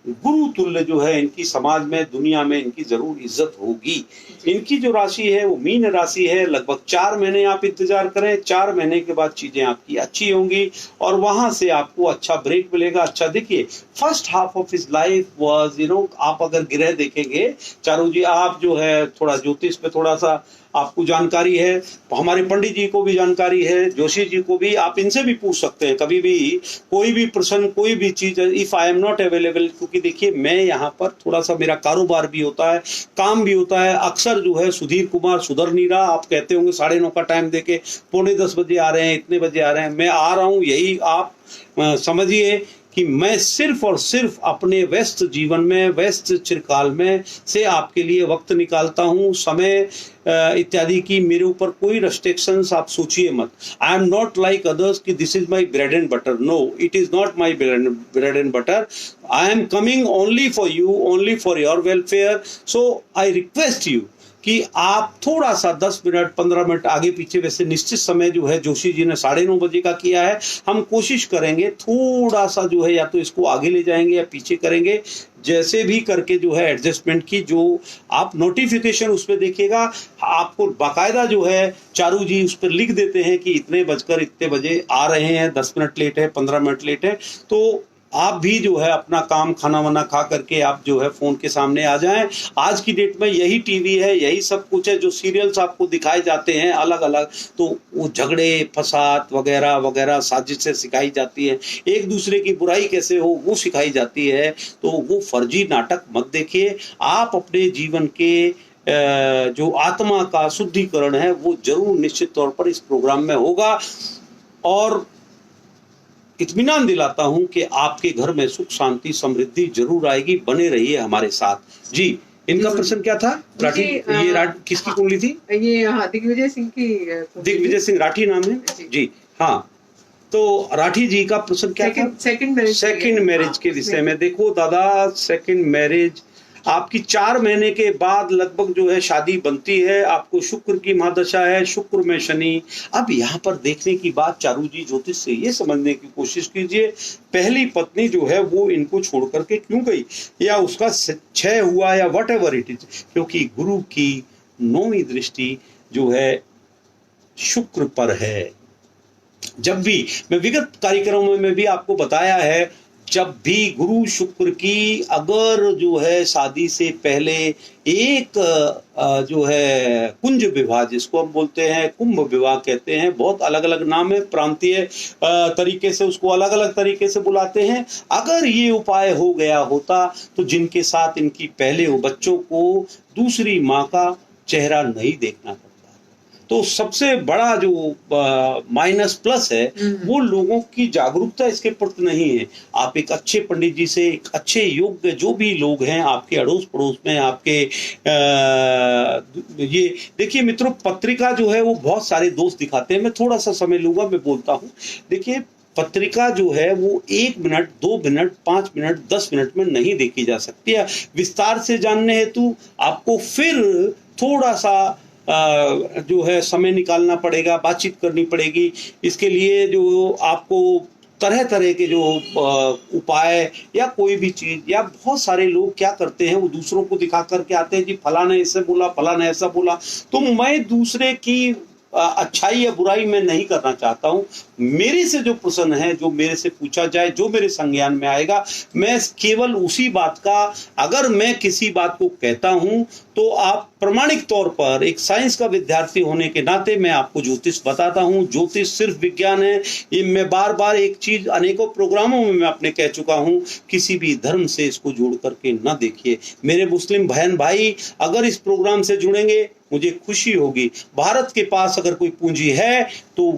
गुरु तुल्य जो है इनकी समाज में, दुनिया में इनकी जरूर इज्जत होगी। इनकी जो राशि है वो मीन राशि है। लगभग 4 महीने आप इंतजार करें, 4 महीने के बाद चीजें आपकी अच्छी होंगी और वहां से आपको अच्छा ब्रेक मिलेगा। अच्छा देखिए, first half of his life was आप अगर ग्रह देखेंगे चारू जी, आप जो है थोड़ा ज्योतिष पे थोड़ा सा आपको जानकारी है, हमारे पंडित जी को भी जानकारी है, जोशी जी को भी, आप इनसे भी पूछ सकते हैं कभी भी कोई भी प्रश्न, कोई भी चीज, if I am not available. क्योंकि देखिए मैं यहाँ पर थोड़ा सा मेरा कारोबार भी होता है, काम भी होता है। अक्सर जो है सुधीर कुमार सुधर नहीं रहा, आप कहते होंगे 9:30 का टाइम देके 9:45 बजे आ रहे हैं, इतने बजे आ रहे हैं, मैं आ रहा हूँ, यही आप समझिए कि मैं सिर्फ और सिर्फ अपने व्यस्त जीवन में, व्यस्त चिरकाल में से आपके लिए वक्त निकालता हूँ। समय इत्यादि की मेरे ऊपर कोई रेस्ट्रिक्शंस आप सोचिए मत। I am not like others कि this is my bread and butter. No, it is not my bread and butter. I am coming only for you, only for your welfare. So I request you कि आप थोड़ा सा 10 minute 15 minute आगे पीछे, वैसे निश्चित समय जो है जोशी जी ने 9:30 बजे का किया है, हम कोशिश करेंगे थोड़ा सा जो है या तो इसको आगे ले जाएंगे या पीछे करेंगे, जैसे भी करके जो है एडजस्टमेंट की। जो आप नोटिफिकेशन उस पर देखिएगा, आपको बाकायदा जो है चारू जी उस पर लिख देते हैं कि इतने बजकर इतने बजे आ रहे हैं, 10 मिनट लेट है, 15 मिनट लेट है। तो आप भी जो है अपना काम खाना वाना खा करके आप जो है फोन के सामने आ जाएं। आज की डेट में यही टीवी है, यही सब कुछ है। जो सीरियल्स आपको दिखाए जाते हैं अलग अलग, तो वो झगड़े फसाद वगैरह वगैरह साजिशें सिखाई जाती है, एक दूसरे की बुराई कैसे हो वो सिखाई जाती है। तो वो फर्जी नाटक मत देखिए। आप अपने जीवन के जो आत्मा का शुद्धिकरण है वो जरूर निश्चित तौर पर इस प्रोग्राम में होगा। और इत्मीनान दिलाता हूं कि आपके घर में सुख शांति समृद्धि जरूर आएगी। बने रहिए हमारे साथ। जी, इनका प्रश्न क्या था? राठी, ये किसकी कुंडली थी? ये दिग्विजय सिंह की। दिग्विजय सिंह राठी नाम है जी। हाँ, तो राठी जी का प्रश्न क्या था? सेकंड मैरिज के विषय में। देखो दादा, सेकंड मैरिज आपकी 4 महीने के बाद लगभग जो है शादी बनती है। आपको शुक्र की महादशा है, शुक्र में शनि। अब यहाँ पर देखने की बात चारू जी, ज्योतिष से ये समझने की कोशिश कीजिए, पहली पत्नी जो है वो इनको छोड़ करके क्यों गई, या उसका क्षय हुआ, या वट एवर इट इज, क्योंकि गुरु की 9वीं दृष्टि जो है शुक्र पर है। जब भी मैं विगत कार्यक्रमों में भी आपको बताया है, जब भी गुरु शुक्र की अगर जो है शादी से पहले एक जो है कुंज विवाह, जिसको हम बोलते हैं कुंभ विवाह कहते हैं, बहुत अलग अलग नाम है, प्रांतीय तरीके से उसको अलग अलग तरीके से बुलाते हैं। अगर ये उपाय हो गया होता तो जिनके साथ इनकी पहले हो बच्चों को दूसरी माँ का चेहरा नहीं देखना पड़ता। तो सबसे बड़ा जो माइनस प्लस है वो लोगों की जागरूकता इसके प्रति नहीं है। आप एक अच्छे पंडित जी से, एक अच्छे योग्य जो भी लोग हैं आपके अड़ोस पड़ोस में, आपके ये देखिए मित्रों, पत्रिका जो है वो बहुत सारे दोष दिखाते हैं। मैं थोड़ा सा समय लूंगा, मैं बोलता हूँ। देखिए पत्रिका जो है वो 1 मिनट, 2 मिनट, 5 मिनट, 10 मिनट में नहीं देखी जा सकती है। विस्तार से जानने हेतु आपको फिर थोड़ा सा जो है समय निकालना पड़ेगा, बातचीत करनी पड़ेगी। इसके लिए जो आपको तरह तरह के जो उपाय या कोई भी चीज, या बहुत सारे लोग क्या करते हैं, वो दूसरों को दिखा करके आते हैं, जी फलाना ऐसे बोला, फलाना ऐसा बोला। तो मैं दूसरे की अच्छाई या बुराई मैं नहीं करना चाहता हूं। मेरे से जो प्रश्न है, जो मेरे से पूछा जाए, जो मेरे संज्ञान में आएगा, मैं केवल उसी बात का, अगर मैं किसी बात को कहता हूं तो आप प्रमाणिक तौर पर एक साइंस का विद्यार्थी होने के नाते मैं आपको ज्योतिष बताता हूं। ज्योतिष सिर्फ विज्ञान है। ये मैं बार बार एक चीज अनेकों प्रोग्रामों में मैं अपने कह चुका हूं, किसी भी धर्म से इसको जोड़ करके न देखिए। मेरे मुस्लिम बहन भाई अगर इस प्रोग्राम से जुड़ेंगे मुझे खुशी होगी। भारत के पास अगर कोई पूंजी है तो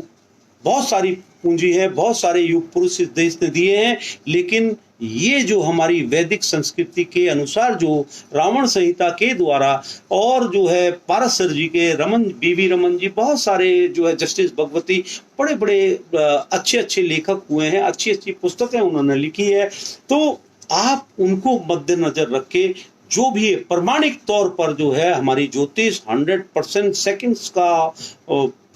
बहुत सारी पूंजी है, बहुत सारे युग पुरुष इस देश ने दिए हैं, लेकिन ये जो हमारी वैदिक संस्कृति के अनुसार जो रावण संहिता के द्वारा और जो है पारसर जी के, रमन, बीवी रमन जी, बहुत सारे जो है जस्टिस भगवती, बड़े बड़े अच्छे अच्छे लेखक हुए हैं, अच्छी अच्छी पुस्तकें उन्होंने लिखी है। तो आप उनको मद्देनजर रखे, जो भी है प्रमाणिक तौर पर जो है हमारी ज्योतिष 100% सेकंड्स का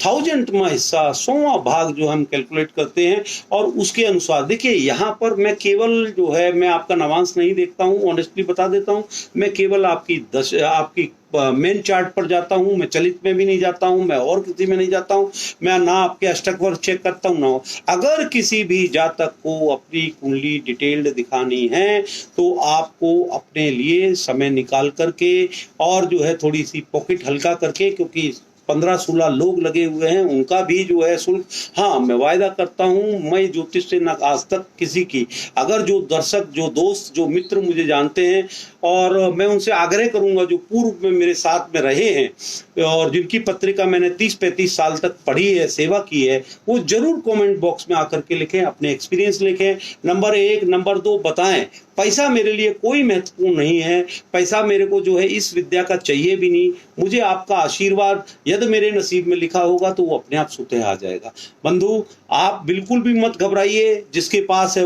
1000वां हिस्सा, 100वां भाग जो हम कैलकुलेट करते हैं, और उसके अनुसार देखिए यहाँ पर मैं केवल जो है मैं आपका नवांश नहीं देखता हूँ, ऑनेस्टली बता देता हूँ। मैं केवल आपकी मेन चार्ट पर जाता हूँ, मैं चलित में भी नहीं जाता हूँ, मैं और किसी में नहीं जाता हूँ, मैं ना आपके अष्टक वर्ग चेक करता हूँ ना। अगर किसी भी जातक को अपनी कुंडली डिटेल्ड दिखानी है तो आपको अपने लिए समय निकाल करके और जो है थोड़ी सी पॉकेट हल्का करके, क्योंकि 15-16 लोग लगे हुए हैं, उनका भी जो है शुल्क, हाँ मैं वायदा करता हूं, मैं ज्योतिष से न आज तक किसी की, अगर जो दर्शक, जो दोस्त, जो मित्र मुझे जानते हैं, और मैं उनसे आग्रह करूंगा जो पूर्व में मेरे साथ में रहे हैं और जिनकी पत्रिका मैंने 30-35 साल तक पढ़ी है, सेवा की है, वो जरूर कमेंट बॉक्स में आकर के लिखें, अपने एक्सपीरियंस लिखें। नंबर 1, नंबर 2 बताएं, पैसा मेरे लिए कोई महत्वपूर्ण नहीं है, पैसा मेरे को जो है इस विद्या का चाहिए भी नहीं, मुझे आपका आशीर्वाद यदि मेरे नसीब में लिखा होगा तो वो अपने आप सुते आ जाएगा। बंधु आप बिल्कुल भी मत घबराइए, जिसके पास है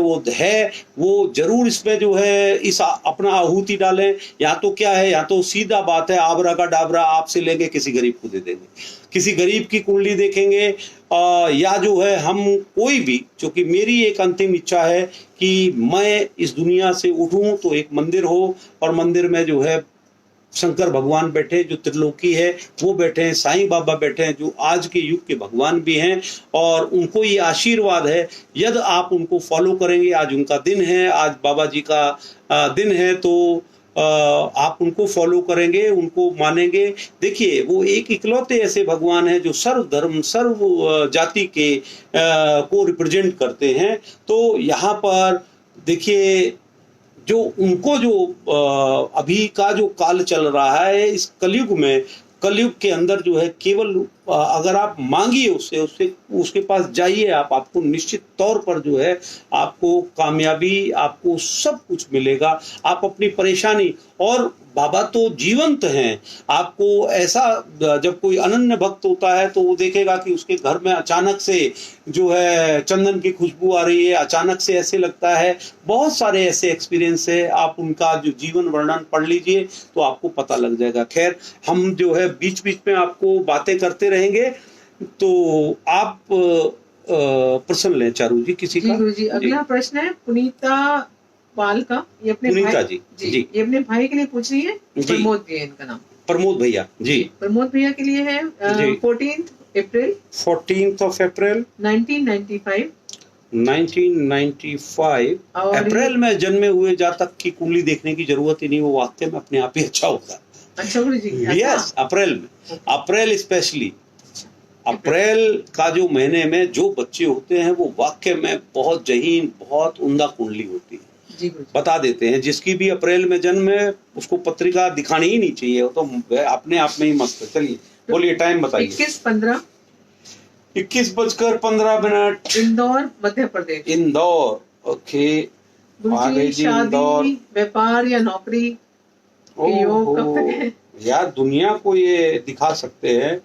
वो जरूर इसमें जो है इस अपना आहुति डालें। या तो क्या है, या तो सीधा बात है, आबरा का डाबरा आपसे लेंगे, किसी गरीब को दे देंगे, किसी गरीब की कुंडली देखेंगे, या जो है हम कोई भी, क्योंकि मेरी एक अंतिम इच्छा है कि मैं इस दुनिया से उठूं तो एक मंदिर हो, और मंदिर में जो है शंकर भगवान बैठे जो त्रिलोकी है वो बैठे हैं, साईं बाबा बैठे हैं जो आज के युग के भगवान भी हैं, और उनको ये आशीर्वाद है यदि आप उनको फॉलो करेंगे। आज उनका दिन है, आज बाबा जी का दिन है, तो आप उनको फॉलो करेंगे, उनको मानेंगे। देखिए वो एक इकलौते ऐसे भगवान हैं जो सर्व धर्म, सर्व जाति के को रिप्रेजेंट करते हैं। तो यहाँ पर देखिए जो उनको जो अभी का जो काल चल रहा है, इस कलयुग में, कलयुग के अंदर जो है केवल अगर आप मांगिए उससे उससे उसके पास जाइए, आपको निश्चित तौर पर जो है आपको कामयाबी, आपको सब कुछ मिलेगा। आप अपनी परेशानी, और बाबा तो जीवंत हैं, आपको ऐसा, जब कोई अनन्य भक्त होता है तो वो देखेगा कि उसके घर में अचानक से जो है चंदन की खुशबू आ रही है, अचानक से ऐसे लगता है। बहुत सारे ऐसे एक्सपीरियंस है, आप उनका जो जीवन वर्णन पढ़ लीजिए तो आपको पता लग जाएगा। खैर, हम जो है बीच बीच में आपको बातें करते रहेंगे, तो आप प्रश्न लें चारू जी किसी का। गुरुजी, अगला प्रश्न है पुनीता पाल का। ये अपने पुनीता भाई जी। ये अपने भाई के लिए पूछ रही है। जी। प्रमोद जी है इनका नाम। प्रमोद भैया जी। प्रमोद भैया के लिए है 14th April 14th of April 1995। 1995 अप्रैल में जन्मे हुए जातक की कुंडली देखने की जरूरत ही नहीं, वो वाक्य में अपने आप ही अच्छा होता है। अच्छा गुरु जी। यस, अप्रैल में, अप्रैल स्पेशली, अप्रैल का जो महीने में जो बच्चे होते हैं वो वाक्य में बहुत जहीन, बहुत उम्दा कुंडली होती है। जी बता देते हैं, जिसकी भी अप्रैल में जन्म है उसको पत्रिका दिखानी ही नहीं चाहिए, वो तो अपने आप में ही मस्त है। चलिए बोलिए, टाइम बताइए। 21:15 21:15 इंदौर मध्य प्रदेश। इंदौर, ओके। गुरुजी, शादी, व्यापार या नौकरी के योग कब तक है? यार दुनिया को ये दिखा सकते हैं,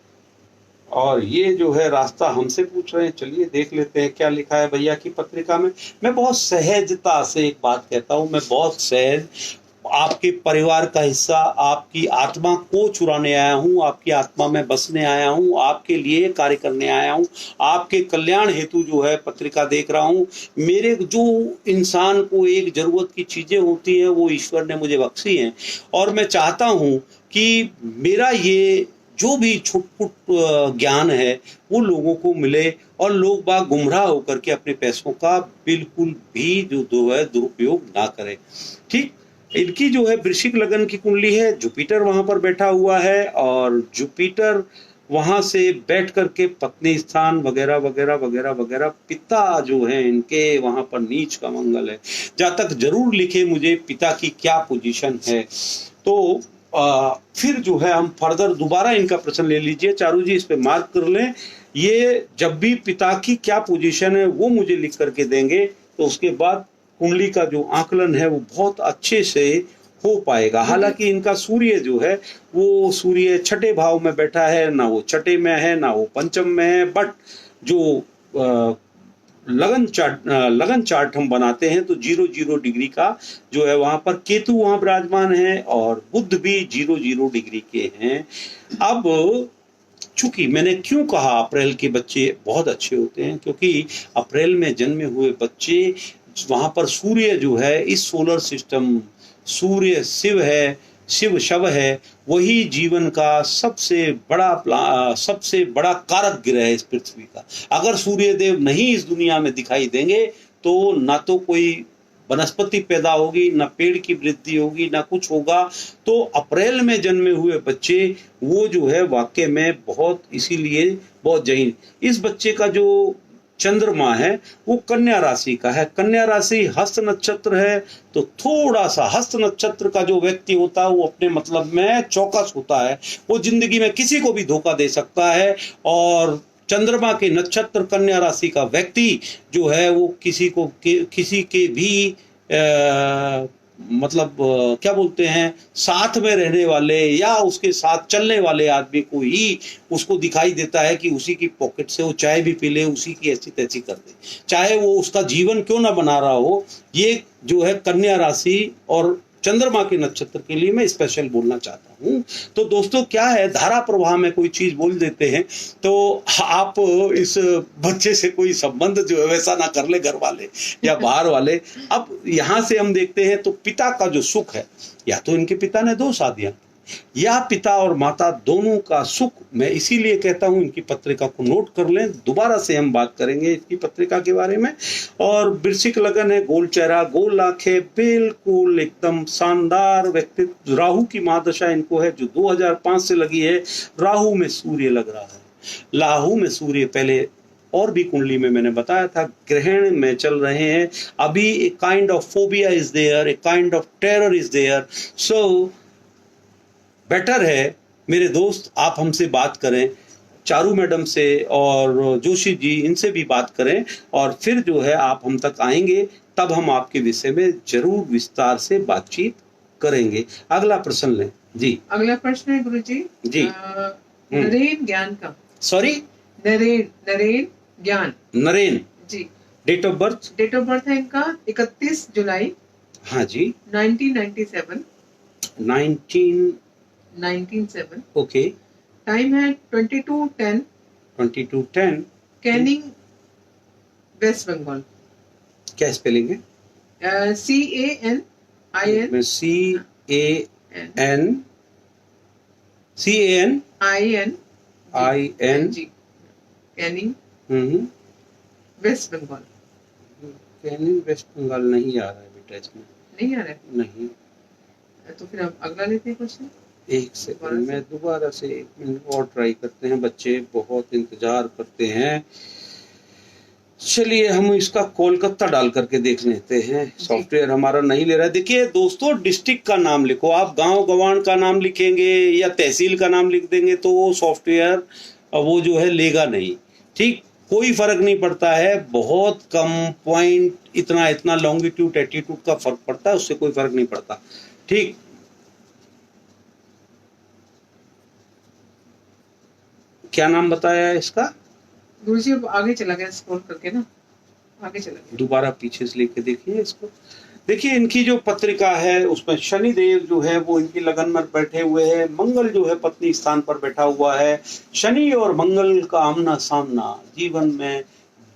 और ये जो है रास्ता हमसे पूछ रहे हैं। चलिए देख लेते हैं क्या लिखा है भैया की पत्रिका में। मैं बहुत सहजता से एक बात कहता हूँ, मैं बहुत सहज, आपके परिवार का हिस्सा, आपकी आत्मा को चुराने आया हूँ, आपकी आत्मा में बसने आया हूँ, आपके लिए कार्य करने आया हूँ, आपके कल्याण हेतु जो है पत्रिका देख रहा हूँ। मेरे जो इंसान को एक जरूरत की चीजें होती हैं वो ईश्वर ने मुझे बख्शी हैं, और मैं चाहता हूँ कि मेरा ये जो भी छुटपुट ज्ञान है वो लोगों को मिले, और लोग बाग गुमराह होकर के अपने पैसों का बिल्कुल भी जो है दुरुपयोग ना करें। ठीक, इनकी जो है वृश्चिक लगन की कुंडली है, जुपिटर वहां पर बैठा हुआ है, और जुपिटर वहां से बैठ करके पत्नी स्थान वगैरह वगैरह वगैरह वगैरह, पिता जो है इनके वहां पर नीच का मंगल है। जातक जरूर लिखे मुझे पिता की क्या पोजीशन है। तो फिर जो है हम फर्दर दोबारा इनका प्रश्न ले लीजिए चारू जी, इस पे मार्क कर लें। ये जब भी पिता की क्या पोजीशन है वो मुझे लिख करके देंगे, तो उसके बाद कुंडली का जो आकलन है वो बहुत अच्छे से हो पाएगा। हालांकि इनका सूर्य जो है वो सूर्य छठे भाव में बैठा है, ना वो छठे में है ना वो पंचम में है, बट जो लगन चार्ट हम बनाते हैं तो 0 डिग्री का जो है वहां पर केतु वहां विराजमान है, और बुध भी 0 डिग्री के हैं। अब चूंकि मैंने क्यों कहा अप्रैल के बच्चे बहुत अच्छे होते हैं, क्योंकि अप्रैल में जन्मे हुए बच्चे, वहां पर सूर्य जो है इस सोलर सिस्टम, सूर्य शिव है, शिव शव है, वही जीवन का सबसे बड़ा कारक ग्रह है इस पृथ्वी का। अगर सूर्य देव नहीं इस दुनिया में दिखाई देंगे तो ना तो कोई वनस्पति पैदा होगी, ना पेड़ की वृद्धि होगी, ना कुछ होगा। तो अप्रैल में जन्मे हुए बच्चे वो जो है वाकई में बहुत, इसीलिए बहुत जहीन। इस बच्चे का जो चंद्रमा है वो कन्या राशि का है, कन्या राशि हस्त नक्षत्र है, तो थोड़ा सा हस्त नक्षत्र का जो व्यक्ति होता है वो अपने मतलब में चौकस होता है, वो जिंदगी में किसी को भी धोखा दे सकता है। और चंद्रमा के नक्षत्र कन्या राशि का व्यक्ति जो है वो किसी के भी क्या बोलते हैं, साथ में रहने वाले या उसके साथ चलने वाले आदमी को ही उसको दिखाई देता है कि उसी की पॉकेट से वो चाय भी पी ले, उसी की ऐसी तैसी कर दे, चाहे वो उसका जीवन क्यों ना बना रहा हो। ये जो है कन्या राशि और चंद्रमा के नक्षत्र के लिए मैं स्पेशल बोलना चाहता हूँ। तो दोस्तों क्या है, धारा प्रवाह में कोई चीज बोल देते हैं तो आप इस बच्चे से कोई संबंध जो है वैसा ना कर ले घर वाले या बाहर वाले। अब यहाँ से हम देखते हैं तो पिता का जो सुख है, या तो इनके पिता ने 2 शादियां, या पिता और माता दोनों का सुख, मैं इसीलिए कहता हूं इनकी पत्रिका को नोट कर लें, दोबारा से हम बात करेंगे इसकी पत्रिका के बारे में। और वृश्चिक लगन है, गोल चेहरा, गोल आंखें, बिल्कुल एकदम शानदार व्यक्तित्व। राहु की महादशा इनको है जो 2005 से लगी है, राहु में सूर्य लग रहा है। राहु में सूर्य पहले और भी कुंडली में मैंने बताया था ग्रहण में चल रहे हैं। अभी a kind of phobia is there, a kind of terror is there. So better है मेरे दोस्त आप हमसे बात करें, चारू मैडम से और जोशी जी, इनसे भी बात करें और फिर जो है आप हम तक आएंगे, तब हम आपके विषय में जरूर विस्तार से बातचीत करेंगे। अगला प्रश्न लें जी। अगला प्रश्न है गुरुजी जी। नरेन ज्ञान का। Sorry, Naren Gyan. Naren ji. Date of birth? Date of birth है इनका 31 जुलाई। हाँ जी। 1997। 1997। ओके। टाइम है 22:10। 22:10। कैनिंग, वेस्ट बंगाल। क्या स्पेलिंग है? CANIN। CANIN जी। कैनिंग, वेस्ट बंगाल। कैनिंग वेस्ट बंगाल नहीं आ रहा है बेटा इसमें। नहीं आ रहा है? नहीं। तो फिर हम अगला लेते हैं क्वेश्चन। एक सेकंड, मैं दोबारा से 1 मिनट और ट्राई करते हैं, बच्चे बहुत इंतजार करते हैं। चलिए हम इसका कोलकाता डाल करके देख लेते हैं। सॉफ्टवेयर हमारा नहीं ले रहा है। देखिए दोस्तों, डिस्ट्रिक्ट का नाम लिखो, आप गांव गवान का नाम लिखेंगे या तहसील का नाम लिख देंगे तो वो सॉफ्टवेयर वो जो है लेगा नहीं। ठीक, कोई फर्क नहीं पड़ता है, बहुत कम पॉइंट, इतना लॉन्गिट्यूड एटीट्यूड का फर्क पड़ता है, उससे कोई फर्क नहीं पड़ता। ठीक, क्या नाम बताया है इसका? गुरुजी अब आगे चला गया, स्क्रॉल करके ना आगे चला गया। दोबारा पीछे से लेके देखिए इसको। देखिए इनकी जो पत्रिका है उसमें शनि देव जो है वो इनकी लगन में बैठे हुए हैं, मंगल जो है पत्नी स्थान पर बैठा हुआ है। शनि और मंगल का आमना सामना जीवन में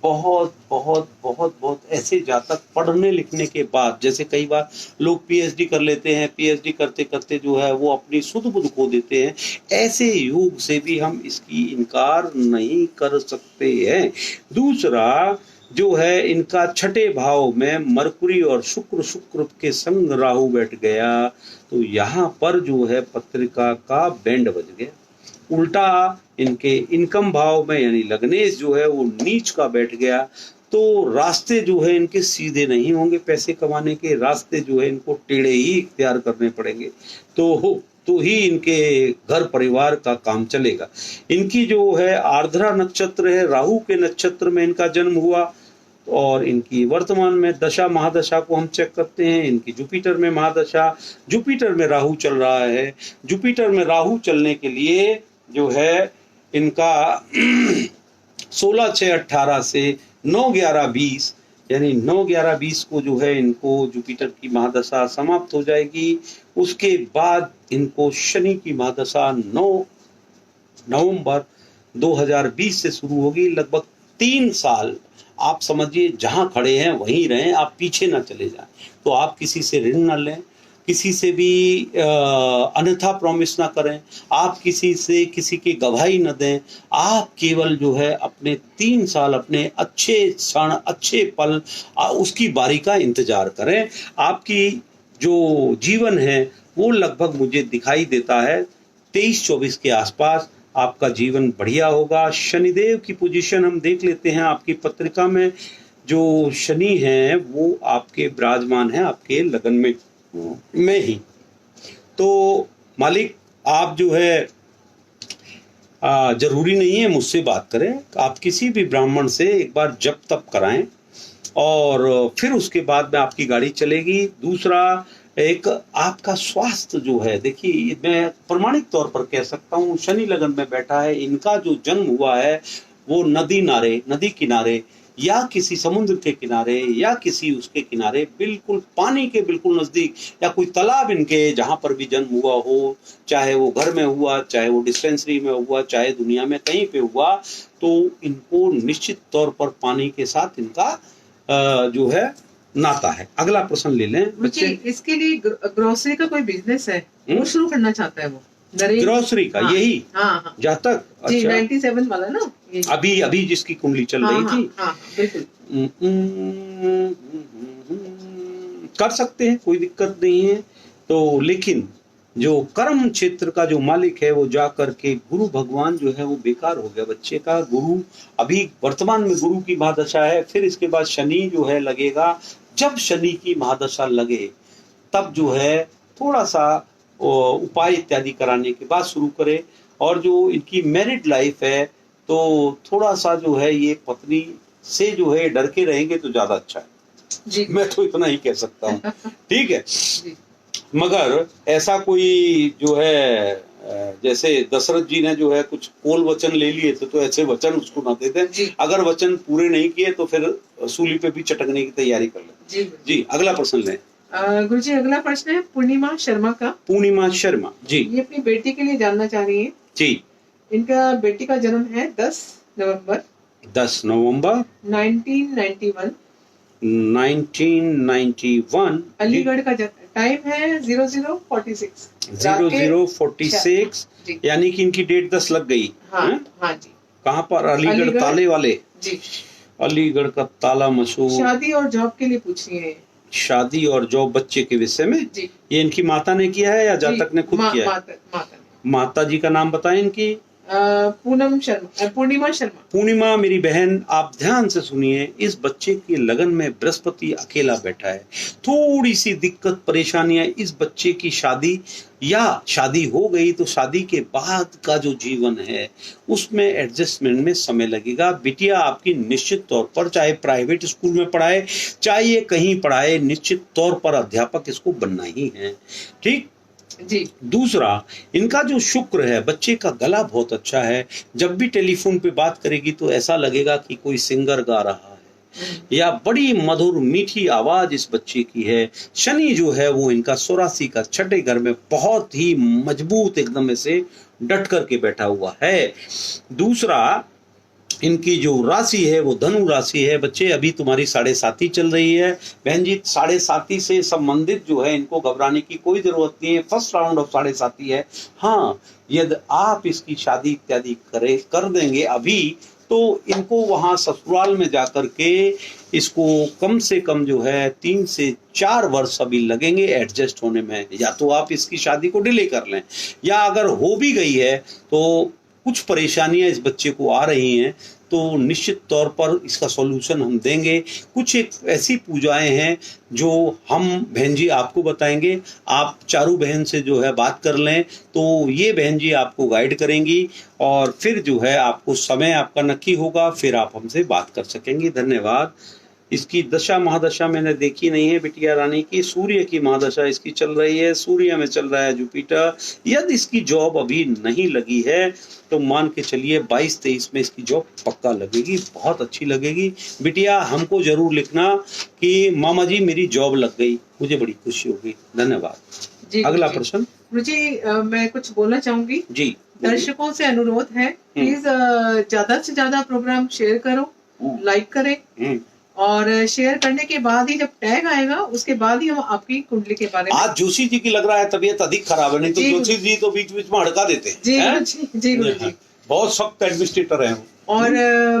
बहुत बहुत बहुत बहुत ऐसे जातक पढ़ने लिखने के बाद, जैसे कई बार लोग पीएचडी कर लेते हैं, पीएचडी करते करते जो है वो अपनी सुध बुध खो देते हैं, ऐसे योग से भी हम इसकी इनकार नहीं कर सकते हैं। दूसरा जो है इनका छठे भाव में मरकुरी और शुक्र के संग राहु बैठ गया, तो यहाँ पर जो है पत्रिका का बैंड बज गया। उल्टा इनके इनकम भाव में यानी लग्नेश जो है वो नीच का बैठ गया, तो रास्ते जो है इनके सीधे नहीं होंगे, पैसे कमाने के रास्ते जो है इनको टेढ़े ही इख्तियार करने पड़ेंगे, तो ही इनके घर परिवार का काम चलेगा। इनकी जो है आर्द्रा नक्षत्र है, राहु के नक्षत्र में इनका जन्म हुआ, और इनकी वर्तमान में दशा महादशा को हम चेक करते हैं। इनकी जुपिटर में महादशा, जुपिटर में राहु चल रहा है। जुपिटर में राहु चलने के लिए जो है इनका 16/6/18 से 9/11/20 यानी 9/11/20 को जो है इनको जुपिटर की महादशा समाप्त हो जाएगी। उसके बाद इनको शनि की महादशा 9 नवंबर 2020 से शुरू होगी। लगभग 3 साल आप समझिए जहां खड़े हैं वहीं रहें, आप पीछे ना चले जाएं। तो आप किसी से ऋण न लें, किसी से भी अन्यथा प्रॉमिस ना करें, आप किसी से किसी की गवाही न दें। आप केवल जो है अपने 3 साल अपने अच्छे क्षण अच्छे पल उसकी बारी का इंतजार करें। आपकी जो जीवन है वो लगभग मुझे दिखाई देता है 23-24 के आसपास आपका जीवन बढ़िया होगा। शनिदेव की पोजीशन हम देख लेते हैं आपकी पत्रिका में। जो शनि है वो आपके विराजमान है आपके लगन में ही। तो मालिक आप जो है जरूरी नहीं है मुझसे बात करें, आप किसी भी ब्राह्मण से एक बार जप तप कराएं और फिर उसके बाद में आपकी गाड़ी चलेगी। दूसरा एक आपका स्वास्थ्य जो है, देखिए मैं प्रमाणिक तौर पर कह सकता हूँ शनि लगन में बैठा है, इनका जो जन्म हुआ है वो नदी किनारे या किसी समुद्र के किनारे या किसी उसके किनारे बिल्कुल पानी के बिल्कुल नजदीक, या कोई तालाब इनके जहाँ पर भी जन्म हुआ हो, चाहे वो घर में हुआ, चाहे वो डिस्पेंसरी में हुआ, चाहे दुनिया में कहीं पे हुआ, तो इनको निश्चित तौर पर पानी के साथ इनका जो है नाता है। अगला प्रश्न ले लें बच्चे। इसके लिए ग्रोसरी का कोई बिजनेस है, वो शुरू करना चाहता है वो ग्रोसरी का। हाँ, यही हाँ। जातक जी, 97 वाला ना, अभी जिसकी कुंडली चल रही थी। हाँ, बिल्कुल कर सकते हैं, कोई दिक्कत नहीं है। तो लेकिन जो कर्म क्षेत्र का जो मालिक है वो जा करके गुरु भगवान जो है वो बेकार हो गया बच्चे का। गुरु अभी वर्तमान में गुरु की महादशा है, फिर इसके बाद शनि जो है लगेगा। जब शनि की महादशा लगे तब जो है थोड़ा सा उपाय इत्यादि कराने के बाद शुरू करें। और जो इनकी मैरिड लाइफ है तो थोड़ा सा जो है ये पत्नी से जो है डर के रहेंगे तो ज्यादा अच्छा है जी। मैं तो इतना ही कह सकता हूँ ठीक है जी। मगर ऐसा कोई जो है जैसे दशरथ जी ने जो है कुछ कोल वचन ले लिए थे तो ऐसे वचन उसको ना देते जी। अगर वचन पूरे नहीं किए तो फिर सूली पे भी चटकने की तैयारी कर ले जी अगला प्रश्न लें गुरुजी अगला प्रश्न है पूर्णिमा शर्मा का। पूर्णिमा शर्मा जी ये अपनी बेटी के लिए जानना चाह रही है जी इनका बेटी का जन्म है 10 नवंबर 1991 अलीगढ़ का टाइम है 0046 यानी कि इनकी डेट 10 लग गई हाँ जी कहाँ पर अलीगढ़ ताले वाले जी अलीगढ़ का ताला मशहूर शादी और जॉब के लिए पूछ रही है शादी और जॉब बच्चे के विषय में जी ये इनकी माता ने किया है या जातक ने खुद किया है माता जी का नाम बताएं इनकी पूर्णिमा शर्मा पूर्णिमा मेरी बहन आप ध्यान से सुनिए इस बच्चे के लगन में बृहस्पति अकेला बैठा है थोड़ी सी दिक्कत परेशानियां इस बच्चे की शादी या शादी हो गई तो शादी के बाद का जो जीवन है उसमें एडजस्टमेंट में समय लगेगा बिटिया आपकी निश्चित तौर पर चाहे प्राइवेट स्कूल में पढ़ाए चाहे ये कहीं पढ़ाए निश्चित तौर पर अध्यापक इसको बनना ही है ठीक जी दूसरा इनका जो शुक्र है बच्चे का गला बहुत अच्छा है जब भी टेलीफोन पे बात करेगी तो ऐसा लगेगा कि कोई सिंगर गा रहा है या बड़ी मधुर मीठी आवाज इस बच्चे की है शनि जो है वो इनका 84 का छठे घर में बहुत ही मजबूत एकदम ऐसे डट करके बैठा हुआ है दूसरा इनकी जो राशि है वो धनु राशि है बच्चे अभी तुम्हारी 7.5 चल रही है बहन जी 7.5 से संबंधित जो है इनको घबराने की कोई जरूरत नहीं है फर्स्ट राउंड ऑफ 7.5 है हाँ यदि आप इसकी शादी इत्यादि कर देंगे अभी तो इनको वहां ससुराल में जाकर के इसको कम से कम जो है 3 से 4 वर्ष अभी लगेंगे एडजस्ट होने में या तो आप इसकी शादी को डिले कर लें या अगर हो भी गई है तो कुछ परेशानियां इस बच्चे को आ रही हैं तो निश्चित तौर पर इसका सॉल्यूशन हम देंगे कुछ एक ऐसी पूजाएं हैं जो हम बहन जी आपको बताएंगे आप चारू बहन से जो है बात कर लें तो ये बहन जी आपको गाइड करेंगी और फिर जो है आपको समय आपका नक्की होगा फिर आप हमसे बात कर सकेंगी धन्यवाद इसकी दशा महादशा मैंने देखी नहीं है बिटिया रानी की सूर्य की महादशा इसकी चल रही है सूर्य में चल रहा है जुपिटर यदि इसकी जॉब अभी नहीं लगी है तो मान के चलिए 22-23 में इसकी जॉब पक्का लगेगी बहुत अच्छी लगेगी बिटिया हमको जरूर लिखना कि मामा जी मेरी जॉब लग गई मुझे बड़ी खुशी होगी धन्यवाद अगला प्रश्न जी मैं कुछ बोलना चाहूंगी जी दर्शकों से अनुरोध है प्लीज ज्यादा से ज्यादा प्रोग्राम शेयर करो लाइक करें और शेयर करने के बाद ही जब टैग आएगा उसके बाद ही हम आपकी कुंडली के बारे में आज जोशी जी की लग रहा है तबीयत अधिक खराब है नहीं तो जोशी जी तो बीच बीच में हड़का देते हैं जी बहुत सख्त एडमिनिस्ट्रेटर है और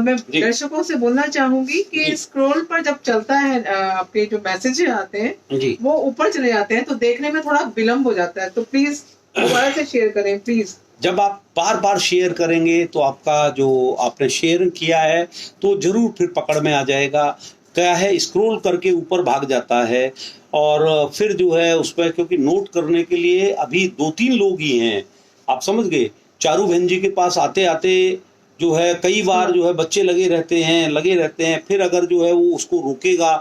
मैं दर्शकों से बोलना चाहूंगी कि स्क्रॉल पर जब चलता है आपके जो मैसेज आते हैं वो ऊपर चले जाते हैं तो देखने में थोड़ा विलम्ब हो जाता है तो प्लीज दोबारा से शेयर करें प्लीज जब आप बार बार शेयर करेंगे तो आपका जो आपने शेयर किया है तो जरूर फिर पकड़ में आ जाएगा क्या है स्क्रॉल करके ऊपर भाग जाता है और फिर जो है उसमें क्योंकि नोट करने के लिए अभी 2-3 लोग ही हैं आप समझ गए चारू बहन जी के पास आते आते जो है कई बार जो है बच्चे लगे रहते हैं फिर अगर जो है वो उसको रोकेगा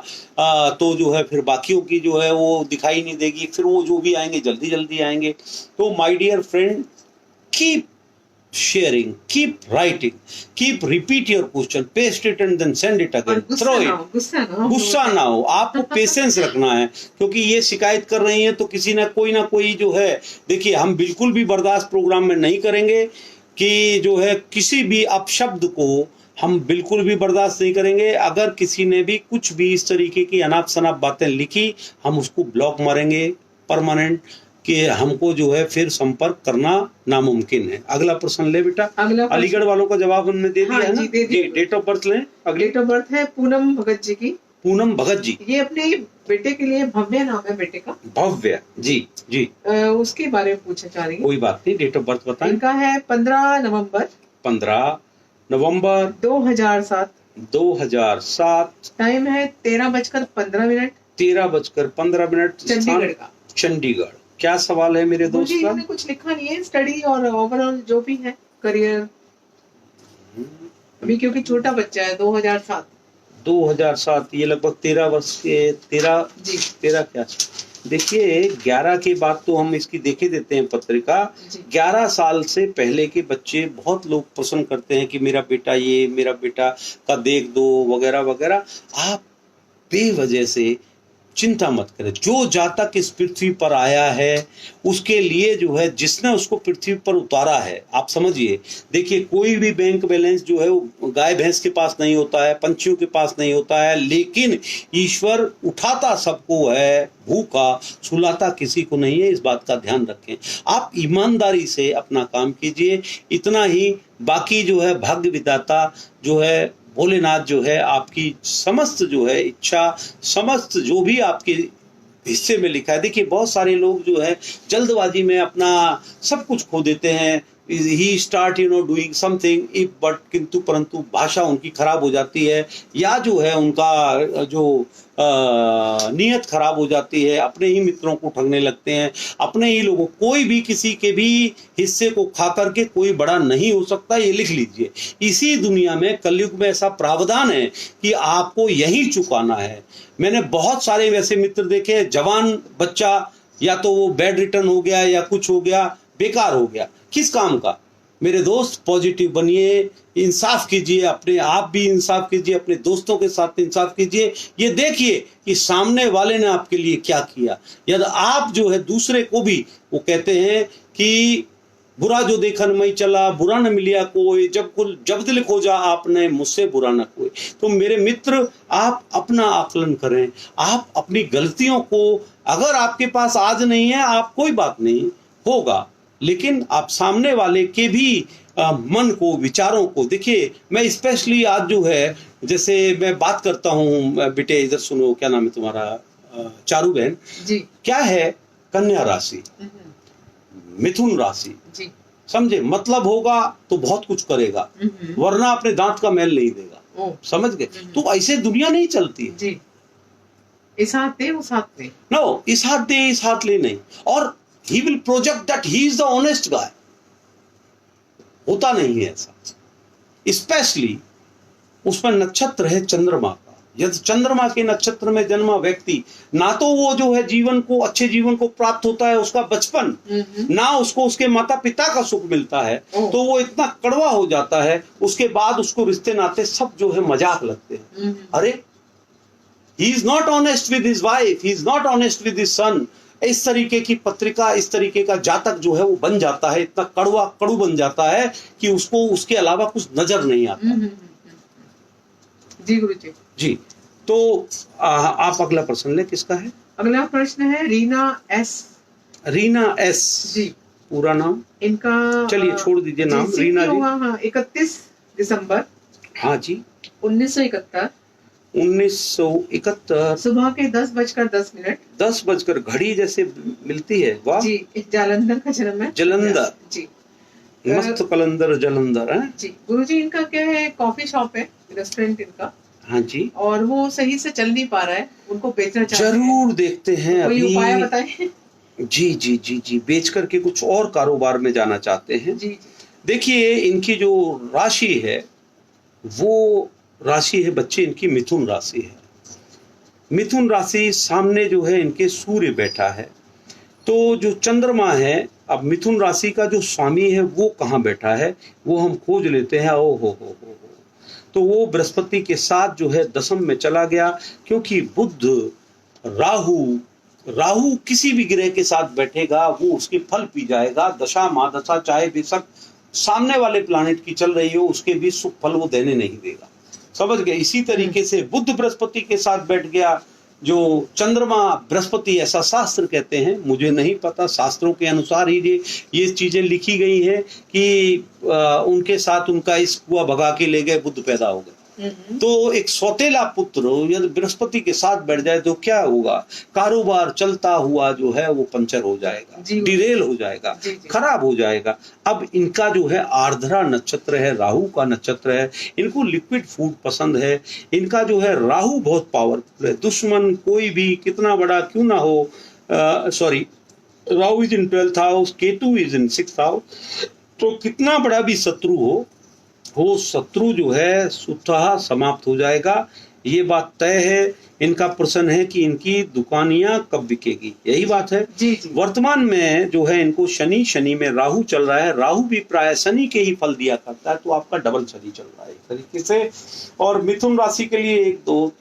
तो जो है फिर बाकियों की जो है वो दिखाई नहीं देगी फिर वो जो भी आएंगे जल्दी जल्दी आएंगे तो my dear friend keep sharing keep writing keep repeat your question paste it and then send it again throw it गुस्सा ना हो आपको पेशेंस रखना है क्योंकि ये शिकायत कर रही है तो किसी ना कोई जो है देखिए हम बिल्कुल भी बर्दाश्त प्रोग्राम में नहीं करेंगे कि जो है किसी भी अपशब्द को हम बिल्कुल भी बर्दाश्त नहीं करेंगे अगर किसी ने भी कुछ भी इस तरीके की अनाप शनाप बातें लिखी हम उसको ब्लॉक मारेंगे परमानेंट कि हमको जो है फिर संपर्क करना नामुमकिन है अगला प्रश्न ले बेटा अलीगढ़ वालों का जवाब हमने दे दिया है ना डेट ऑफ बर्थ लें डेट ऑफ बर्थ है पूनम भगत जी की पूनम भगत जी ये अपने बेटे के लिए भव्य नाम है बेटे का भव्य जी उसके बारे में पूछना चाह रही हूँ कोई बात नहीं डेट ऑफ बर्थ बताएं इनका है 15 नवंबर 2007 टाइम है 13:15 चंडीगढ़ क्या सवाल है मेरे दोस्त का कुछ लिखा नहीं है स्टडी और ओवरऑल जो भी है करियर अभी क्योंकि छोटा बच्चा है, 2007, ये लगभग 13 वर्ष के 13 जी 13 क्या। देखिए 11 के बाद तो हम इसकी देखे देते हैं पत्रिका। जी 11 साल से पहले के बच्चे बहुत लोग पसंद करते हैं कि मेरा बेटा ये, मेरा बेटा का देख दो वगैरह वगैरह। आप बेवजह से चिंता मत करें। जो जातक इस पृथ्वी पर आया है उसके लिए जो है जिसने उसको पृथ्वी पर उतारा है, आप समझिए। देखिए कोई भी बैंक बैलेंस जो है वो गाय भैंस के पास नहीं होता है, पंछियों के पास नहीं होता है, लेकिन ईश्वर उठाता सबको है, भूखा सुलाता किसी को नहीं है। इस बात का ध्यान रखें। आप ईमानदारी से अपना काम कीजिए, इतना ही। बाकी जो है भाग्य विधाता जो है भोलेनाथ जो है आपकी समस्त जो है इच्छा, समस्त जो भी आपके हिस्से में लिखा है। देखिए बहुत सारे लोग जो है जल्दबाजी में अपना सब कुछ खो देते हैं। He start doing something if but, किंतु परंतु भाषा उनकी खराब हो जाती है, या जो है उनका जो नीयत खराब हो जाती है, अपने ही मित्रों को ठगने लगते हैं, अपने ही लोगों। कोई भी किसी के भी हिस्से को खा करके कोई बड़ा नहीं हो सकता, ये लिख लीजिए। इसी दुनिया में कलयुग में ऐसा प्रावधान है कि आपको यही चुकाना है। मैंने बहुत सारे वैसे मित्र देखे, जवान बच्चा या तो वो बेड रिटर्न हो गया या कुछ हो गया, बेकार हो गया, किस काम का। मेरे दोस्त पॉजिटिव बनिए, इंसाफ कीजिए, अपने आप भी इंसाफ कीजिए, अपने दोस्तों के साथ इंसाफ कीजिए। ये देखिए कि सामने वाले ने आपके लिए क्या किया। यदि आप जो है दूसरे को भी, वो कहते हैं कि बुरा जो देखन मई चला, बुरा न मिलिया कोई, जब दिल खोजा आपने मुझसे बुरा न कोई। तो मेरे मित्र, आप अपना आकलन करें, आप अपनी गलतियों को, अगर आपके पास आज नहीं है, आप कोई बात नहीं, होगा, लेकिन आप सामने वाले के भी मन को, विचारों को देखिए। मैं स्पेशली आज जो है, जैसे मैं बात करता हूँ, बेटे इधर सुनो, क्या नाम है तुम्हारा? चारू बहन जी। क्या है? कन्या राशि, मिथुन राशि जी। समझे? मतलब होगा तो बहुत कुछ करेगा, वरना अपने दांत का मैल नहीं देगा। समझ गए? तो ऐसे दुनिया नहीं चलती है जी। इस हाथ दे उस हाथ दे, नो, इस हाथ दे इस हाथ ले नहीं। और he will project that he is the honest guy। होता नहीं है ऐसा। स्पेशली उसमें नक्षत्र है चंद्रमा का। यदि चंद्रमा के नक्षत्र में जन्मा व्यक्ति, ना तो वो जो है जीवन को, अच्छे जीवन को प्राप्त होता है उसका बचपन, ना उसको उसके माता पिता का सुख मिलता है, तो वो इतना कड़वा हो जाता है, उसके बाद उसको रिश्ते नाते सब जो है मजाक लगते हैं। अरे he is not honest with his wife, he is not honest with his son। इस तरीके की पत्रिका, इस तरीके का जातक जो है वो बन जाता है, इतना कड़ू बन जाता है कि उसको उसके अलावा कुछ नजर नहीं आता। जी गुरुजी। जी, तो आप अगला प्रश्न ले, किसका है? अगला प्रश्न है Reena S. Reena S G. पूरा नाम इनका? चलिए छोड़ दीजिए नाम। रीना जी। हाँ, 31 दिसंबर। हाँ जी। 1971 सुबह के 10:10 10 घड़ी जैसे मिलती है। वाह जी। जालंधर का जन्म है। जलंधर जी। मस्त कलंदर जलंधर है जी। गुरुजी इनका क्या है, कॉफी शॉप है, रेस्टोरेंट इनका। हाँ जी। और वो सही से चल नहीं पा रहा है, उनको बेचना चाहते हैं। जरूर देखते हैं कोई अभी। उपाय बताएं। जी जी जी जी, बेच करके कुछ और कारोबार में जाना चाहते हैं। जी। देखिए इनकी जो राशि है वो राशि है बच्चे, इनकी मिथुन राशि है। मिथुन राशि सामने जो है इनके सूर्य बैठा है। तो जो चंद्रमा है, अब मिथुन राशि का जो स्वामी है वो कहाँ बैठा है, वो हम खोज लेते हैं। ओ हो। तो वो बृहस्पति के साथ जो है दशम में चला गया, क्योंकि बुध राहु किसी भी ग्रह के साथ बैठेगा वो उसके फल पी जाएगा। दशा महादशा चाहे बेशक सामने वाले प्लानिट की चल रही हो, उसके भी सुख फल वो देने नहीं देगा। समझ गए? इसी तरीके से बुध बृहस्पति के साथ बैठ गया। जो चंद्रमा बृहस्पति, ऐसा शास्त्र कहते हैं, मुझे नहीं पता, शास्त्रों के अनुसार ही ये चीजें लिखी गई हैं कि उनके साथ उनका इस कुआ भगा के ले गए, बुध पैदा हो गए। तो एक सौतेला पुत्र यदि बृहस्पति के साथ बैठ जाए तो क्या होगा? कारोबार चलता हुआ जो है वो पंचर हो जाएगा, डिरेल हो जाएगा, खराब हो जाएगा। अब इनका जो है आर्द्रा नक्षत्र है, राहु का नक्षत्र है, इनको लिक्विड फूड पसंद है। इनका जो है राहु बहुत पावरफुल है। दुश्मन कोई भी कितना बड़ा क्यों ना हो, sorry, Rahu is in 12th house, Ketu is in 6th house, तो कितना बड़ा भी शत्रु हो वो शत्रु जो है स्वतः समाप्त हो जाएगा। ये बात तय है। इनका प्रश्न है कि इनकी दुकानियां कब बिकेगी, यही बात है। जी जी। वर्तमान में जो है इनको शनि में राहु चल रहा है। राहु भी प्राय शनि के ही फल दिया करता है, तो आपका डबल शनि चल रहा है एक तरीके से। और मिथुन राशि के लिए 1 2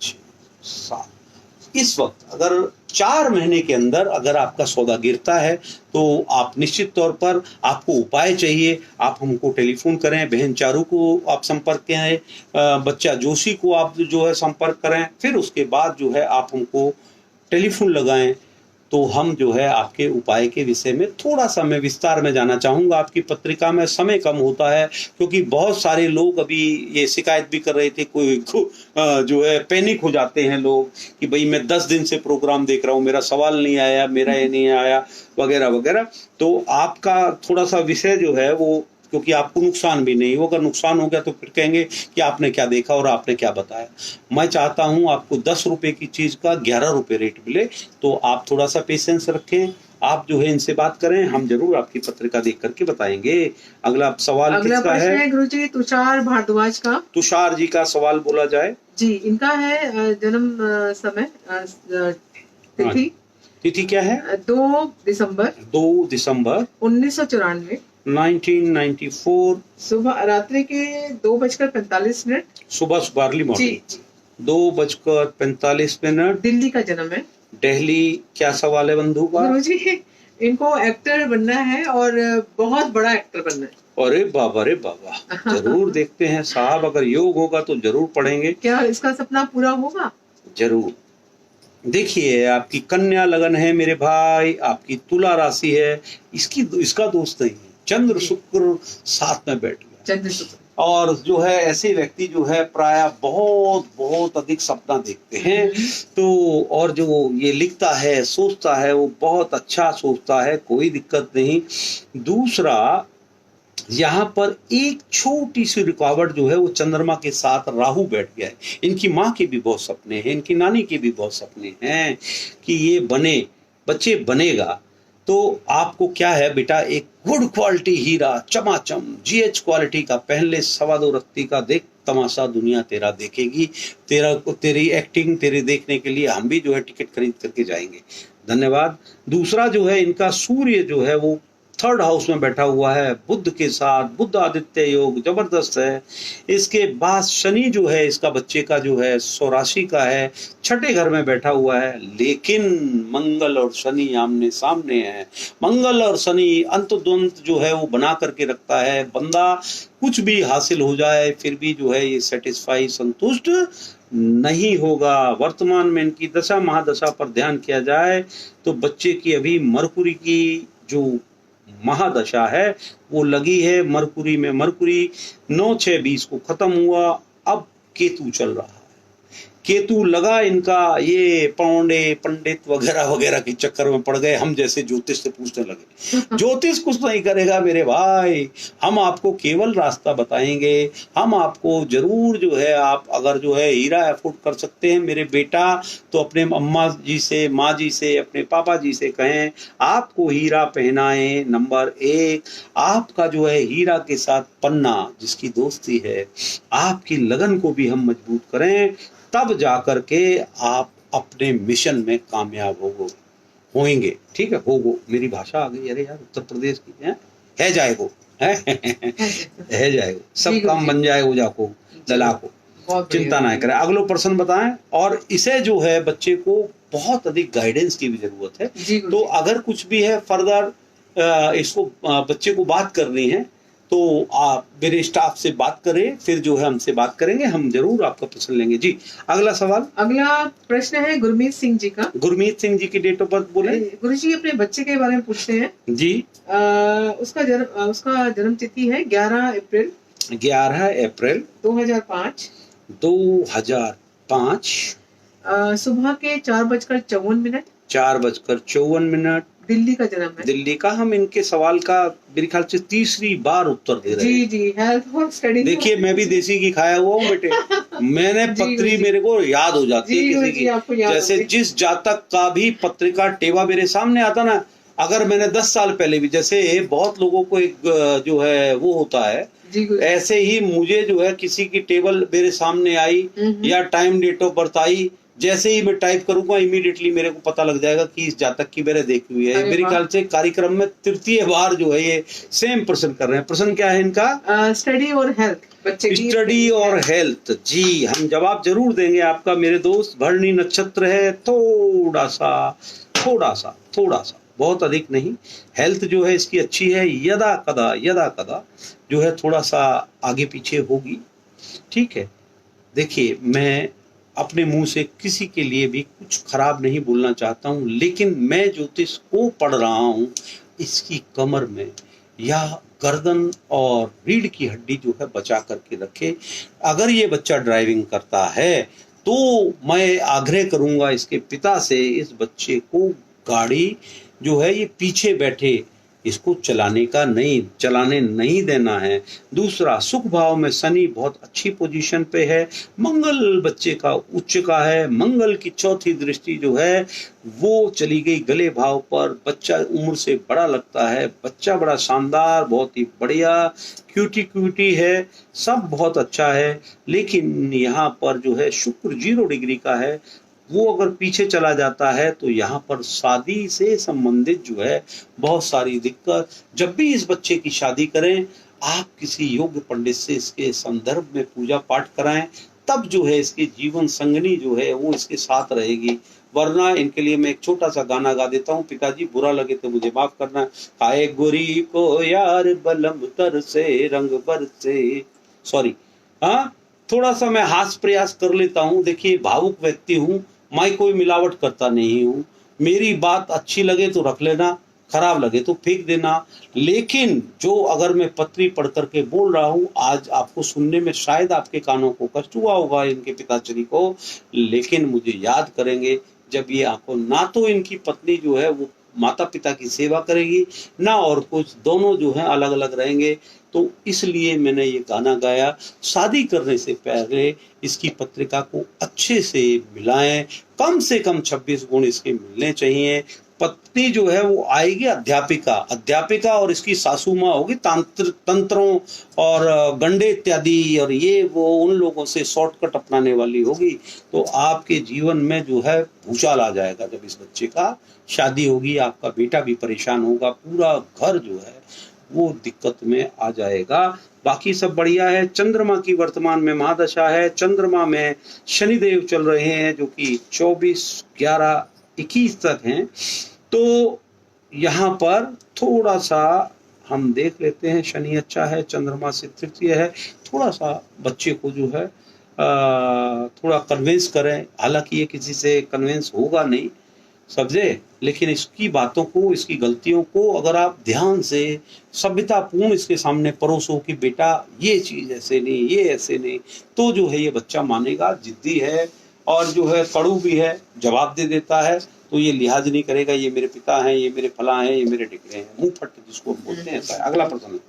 6 7 इस वक्त अगर 4 महीने के अंदर अगर आपका सौदा गिरता है तो आप निश्चित तौर पर आपको उपाय चाहिए। आप हमको टेलीफोन करें, बहन चारू को आप संपर्क करें, बच्चा जोशी को आप जो है संपर्क करें, फिर उसके बाद जो है आप हमको टेलीफोन लगाएं, तो हम जो है आपके उपाय के विषय में थोड़ा सा मैं विस्तार में जाना चाहूँगा। आपकी पत्रिका में समय कम होता है क्योंकि बहुत सारे लोग अभी ये शिकायत भी कर रहे थे, कोई जो है पैनिक हो जाते हैं लोग कि भाई मैं 10 दिन से प्रोग्राम देख रहा हूँ, मेरा सवाल नहीं आया, मेरा ये नहीं आया वगैरह वगैरह। तो आपका थोड़ा सा विषय जो है वो, क्योंकि आपको नुकसान भी नहीं हो, अगर नुकसान हो गया तो फिर कहेंगे कि आपने क्या देखा और आपने क्या बताया। मैं चाहता हूं आपको 10 रुपए की चीज का 11 रुपए रेट मिले, तो आप थोड़ा सा पेशेंस रखें। आप जो है इनसे बात करें, हम जरूर आपकी पत्रिका देख करके बताएंगे। अगला सवाल किसका है? गुरुजी गुरुजी भारद्वाज का। तुषार जी का सवाल बोला जाए जी। इनका है जन्म समय तिथि क्या है? 2 दिसंबर 1994। 1994 सुबह रात्रि के 2:45। सुबह अर्ली मॉर्निंग 2:45। दिल्ली का जन्म है। दिल्ली। क्या सवाल है बंधु का? गुरुजी इनको एक्टर बनना है और बहुत बड़ा एक्टर बनना है। अरे बाबा रे बाबा, जरूर देखते हैं साहब, अगर योग होगा तो जरूर पढ़ेंगे। क्या इसका सपना पूरा होगा? जरूर। देखिए आपकी कन्या लगन है मेरे भाई, आपकी तुला राशि है, इसका दोस्त नहीं है। चंद्र शुक्र साथ में बैठ गया। चंद्र शुक्र और जो है ऐसे व्यक्ति जो है प्राय बहुत बहुत अधिक सपना देखते हैं। तो और जो ये लिखता है सोचता है वो बहुत अच्छा सोचता है, कोई दिक्कत नहीं। दूसरा, यहाँ पर एक छोटी सी रुकावट जो है वो चंद्रमा के साथ राहु बैठ गया है। इनकी माँ के भी बहुत सपने हैं, इनकी नानी के भी बहुत सपने हैं कि ये बने, बच्चे बनेगा। तो आपको क्या है बेटा, एक गुड क्वालिटी हीरा चमाचम GH क्वालिटी का पहले 2.25 रत्ती का देख, तमाशा दुनिया तेरा देखेगी। तेरी एक्टिंग तेरे देखने के लिए हम भी जो है टिकट खरीद करके जाएंगे। धन्यवाद। दूसरा जो है इनका सूर्य जो है वो 3rd हाउस में बैठा हुआ है बुध के साथ, बुध आदित्य योग जबरदस्त है। इसके बाद शनि जो है इसका बच्चे का जो है स्वराशि का है, 6ठे घर में बैठा हुआ है, लेकिन मंगल और शनि आमने सामने है। मंगल और शनि अंतद्वंद जो है वो बना करके रखता है। बंदा कुछ भी हासिल हो जाए फिर भी जो है ये सेटिस्फाई संतुष्ट नहीं होगा। वर्तमान में इनकी दशा महादशा पर ध्यान किया जाए तो बच्चे की अभी मरकुरी की जो महादशा है वो लगी है। मरकुरी में मरकुरी 9/6/20 को खत्म हुआ, अब केतु चल रहा है। केतु लगा इनका, ये पौंडे पंडित वगैरह वगैरह के चक्कर में पड़ गए, हम जैसे ज्योतिष से पूछने लगे। ज्योतिष कुछ नहीं करेगा मेरे भाई, हम आपको केवल रास्ता बताएंगे। हम आपको जरूर जो है, आप अगर जो है हीरा अफोर्ड कर सकते हैं मेरे बेटा, तो अपने अम्मा जी से, माँ जी से, अपने पापा जी से कहें आपको हीरा पहनाएं। नंबर 1, आपका जो है हीरा के साथ पन्ना जिसकी दोस्ती है, आपकी लगन को भी हम मजबूत करें, तब जाकर के आप अपने मिशन में कामयाब होंगे। ठीक है, होगो मेरी भाषा आ गई। अरे यार उत्तर प्रदेश की है जाएगो है जाएगो, सब काम बन जाएगो जाको लला को, चिंता ना करें। अगला प्रश्न बताएं। और इसे जो है बच्चे को बहुत अधिक गाइडेंस की भी जरूरत है। तो अगर कुछ भी है फर्दर इसको बच्चे को बात करनी है तो आप मेरे स्टाफ से बात करें, फिर जो है हमसे बात करेंगे, हम जरूर आपका प्रश्न लेंगे। जी अगला सवाल। अगला प्रश्न है गुरमीत सिंह जी का। गुरमीत सिंह जी की डेट ऑफ बर्थ बोले। गुरुजी अपने बच्चे के बारे में पूछते हैं जी। उसका जन्म तिथि है 11 अप्रैल 2005। 2005 सुबह के 4:54। 4:54। दिल्ली का जन्म है। दिल्ली का। हम इनके सवाल का मेरे ख्याल से 3री बार उत्तर दे रहे हैं। जी हेल्थ और स्टडी। देखिए मैं भी देसी घी खाया हुआ हूँ बेटे। मैंने पत्री मेरे को याद हो जाती है किसी की। जैसे जिस जातक का भी पत्रिका टेवा मेरे सामने आता ना, अगर मैंने 10 साल पहले भी, जैसे बहुत लोगों को एक जो है वो होता है जी गुरुजी। ऐसे ही मुझे जो है किसी की टेबल मेरे सामने आई या टाइम डेट ऑफ बर्थ आई, जैसे ही मैं टाइप करूंगा इमीडिएटली मेरे को पता लग जाएगा कि इस जातक की मैंने देखी हुई है। अरे मेरे वाह। ख्याल से कार्यक्रम में तृतीय बार जो है ये सेम प्रश्न कर रहे हैं। प्रश्न क्या है इनका? स्टडी और हेल्थ, बच्चे की स्टडी और हेल्थ। जी, हम जवाब जरूर देंगे आपका मेरे दोस्त। भरणी नक्षत्र है, थोड़ा सा बहुत अधिक नहीं। हेल्थ जो है इसकी अच्छी है, यदा कदा जो है थोड़ा सा आगे पीछे होगी। ठीक है, देखिए मैं अपने मुंह से किसी के लिए भी कुछ खराब नहीं बोलना चाहता हूं, लेकिन मैं ज्योतिष को पढ़ रहा हूं, इसकी कमर में या गर्दन और रीढ़ की हड्डी जो है बचा करके रखे। अगर ये बच्चा ड्राइविंग करता है तो मैं आग्रह करूंगा इसके पिता से, इस बच्चे को गाड़ी जो है ये पीछे बैठे इसको चलाने नहीं देना है। दूसरा, सुख भाव में शनि बहुत अच्छी पोजीशन पे है, मंगल बच्चे का उच्च का है, मंगल की चौथी दृष्टि जो है वो चली गई गले भाव पर। बच्चा उम्र से बड़ा लगता है, बच्चा बड़ा शानदार, बहुत ही बढ़िया, क्यूटी है, सब बहुत अच्छा है। लेकिन यहाँ पर जो है शुक्र 0 डिग्री का है, वो अगर पीछे चला जाता है तो यहाँ पर शादी से संबंधित जो है बहुत सारी दिक्कत। जब भी इस बच्चे की शादी करें, आप किसी योग्य पंडित से इसके संदर्भ में पूजा पाठ कराएं, तब जो है इसकी जीवन संगनी जो है वो इसके साथ रहेगी। वरना इनके लिए मैं एक छोटा सा गाना गा देता हूँ, पिताजी बुरा लगे तो मुझे माफ करना। खाए गोरी को यार बलम तर से रंग पर से, सॉरी, हाँ थोड़ा सा मैं हास्य प्रयास कर लेता हूँ। देखिए भावुक व्यक्ति हूँ, मैं कोई मिलावट करता नहीं हूँ। मेरी बात अच्छी लगे तो रख लेना, खराब लगे तो फेंक देना। लेकिन जो अगर मैं पत्री पढ़ करके बोल रहा हूँ, आज आपको सुनने में शायद आपके कानों को कष्ट हुआ होगा इनके पिताश्री को, लेकिन मुझे याद करेंगे जब ये आंखों, ना तो इनकी पत्नी जो है वो माता पिता की सेवा करेगी, ना और कुछ, दोनों जो है अलग अलग रहेंगे। तो इसलिए मैंने ये गाना गाया। शादी करने से पहले इसकी पत्रिका को अच्छे से मिलाएं, कम से कम 26 गुण इसके मिलने चाहिए। पत्नी जो है वो आएगी अध्यापिका और इसकी सासू माँ होगी तंत्रों और गंडे इत्यादि, और ये वो उन लोगों से शॉर्टकट अपनाने वाली होगी। तो आपके जीवन में जो है भूचाल आ जाएगा जब इस बच्चे का शादी होगी। आपका बेटा भी परेशान होगा, पूरा घर जो है वो दिक्कत में आ जाएगा। बाकी सब बढ़िया है। चंद्रमा की वर्तमान में महादशा है, चंद्रमा में शनिदेव चल रहे हैं जो कि 24/11/21 तक हैं। तो यहाँ पर थोड़ा सा हम देख लेते हैं, शनि अच्छा है, चंद्रमा से तृतीय है। थोड़ा सा बच्चे को जो है थोड़ा कन्विंस करें, हालांकि ये किसी से कन्विंस होगा नहीं समझे, लेकिन इसकी बातों को, इसकी गलतियों को अगर आप ध्यान से सभ्यतापूर्ण इसके सामने परोसो कि बेटा ये चीज ऐसे नहीं, ये ऐसे नहीं, तो जो है ये बच्चा मानेगा। जिद्दी है और जो है कड़ू भी है, जवाब दे देता है, तो ये लिहाज नहीं करेगा ये मेरे पिता हैं, ये मेरे फला हैं, ये मेरे डिकरे हैं, मुंह फट जिसको बोलते हैं। अगला प्रश्न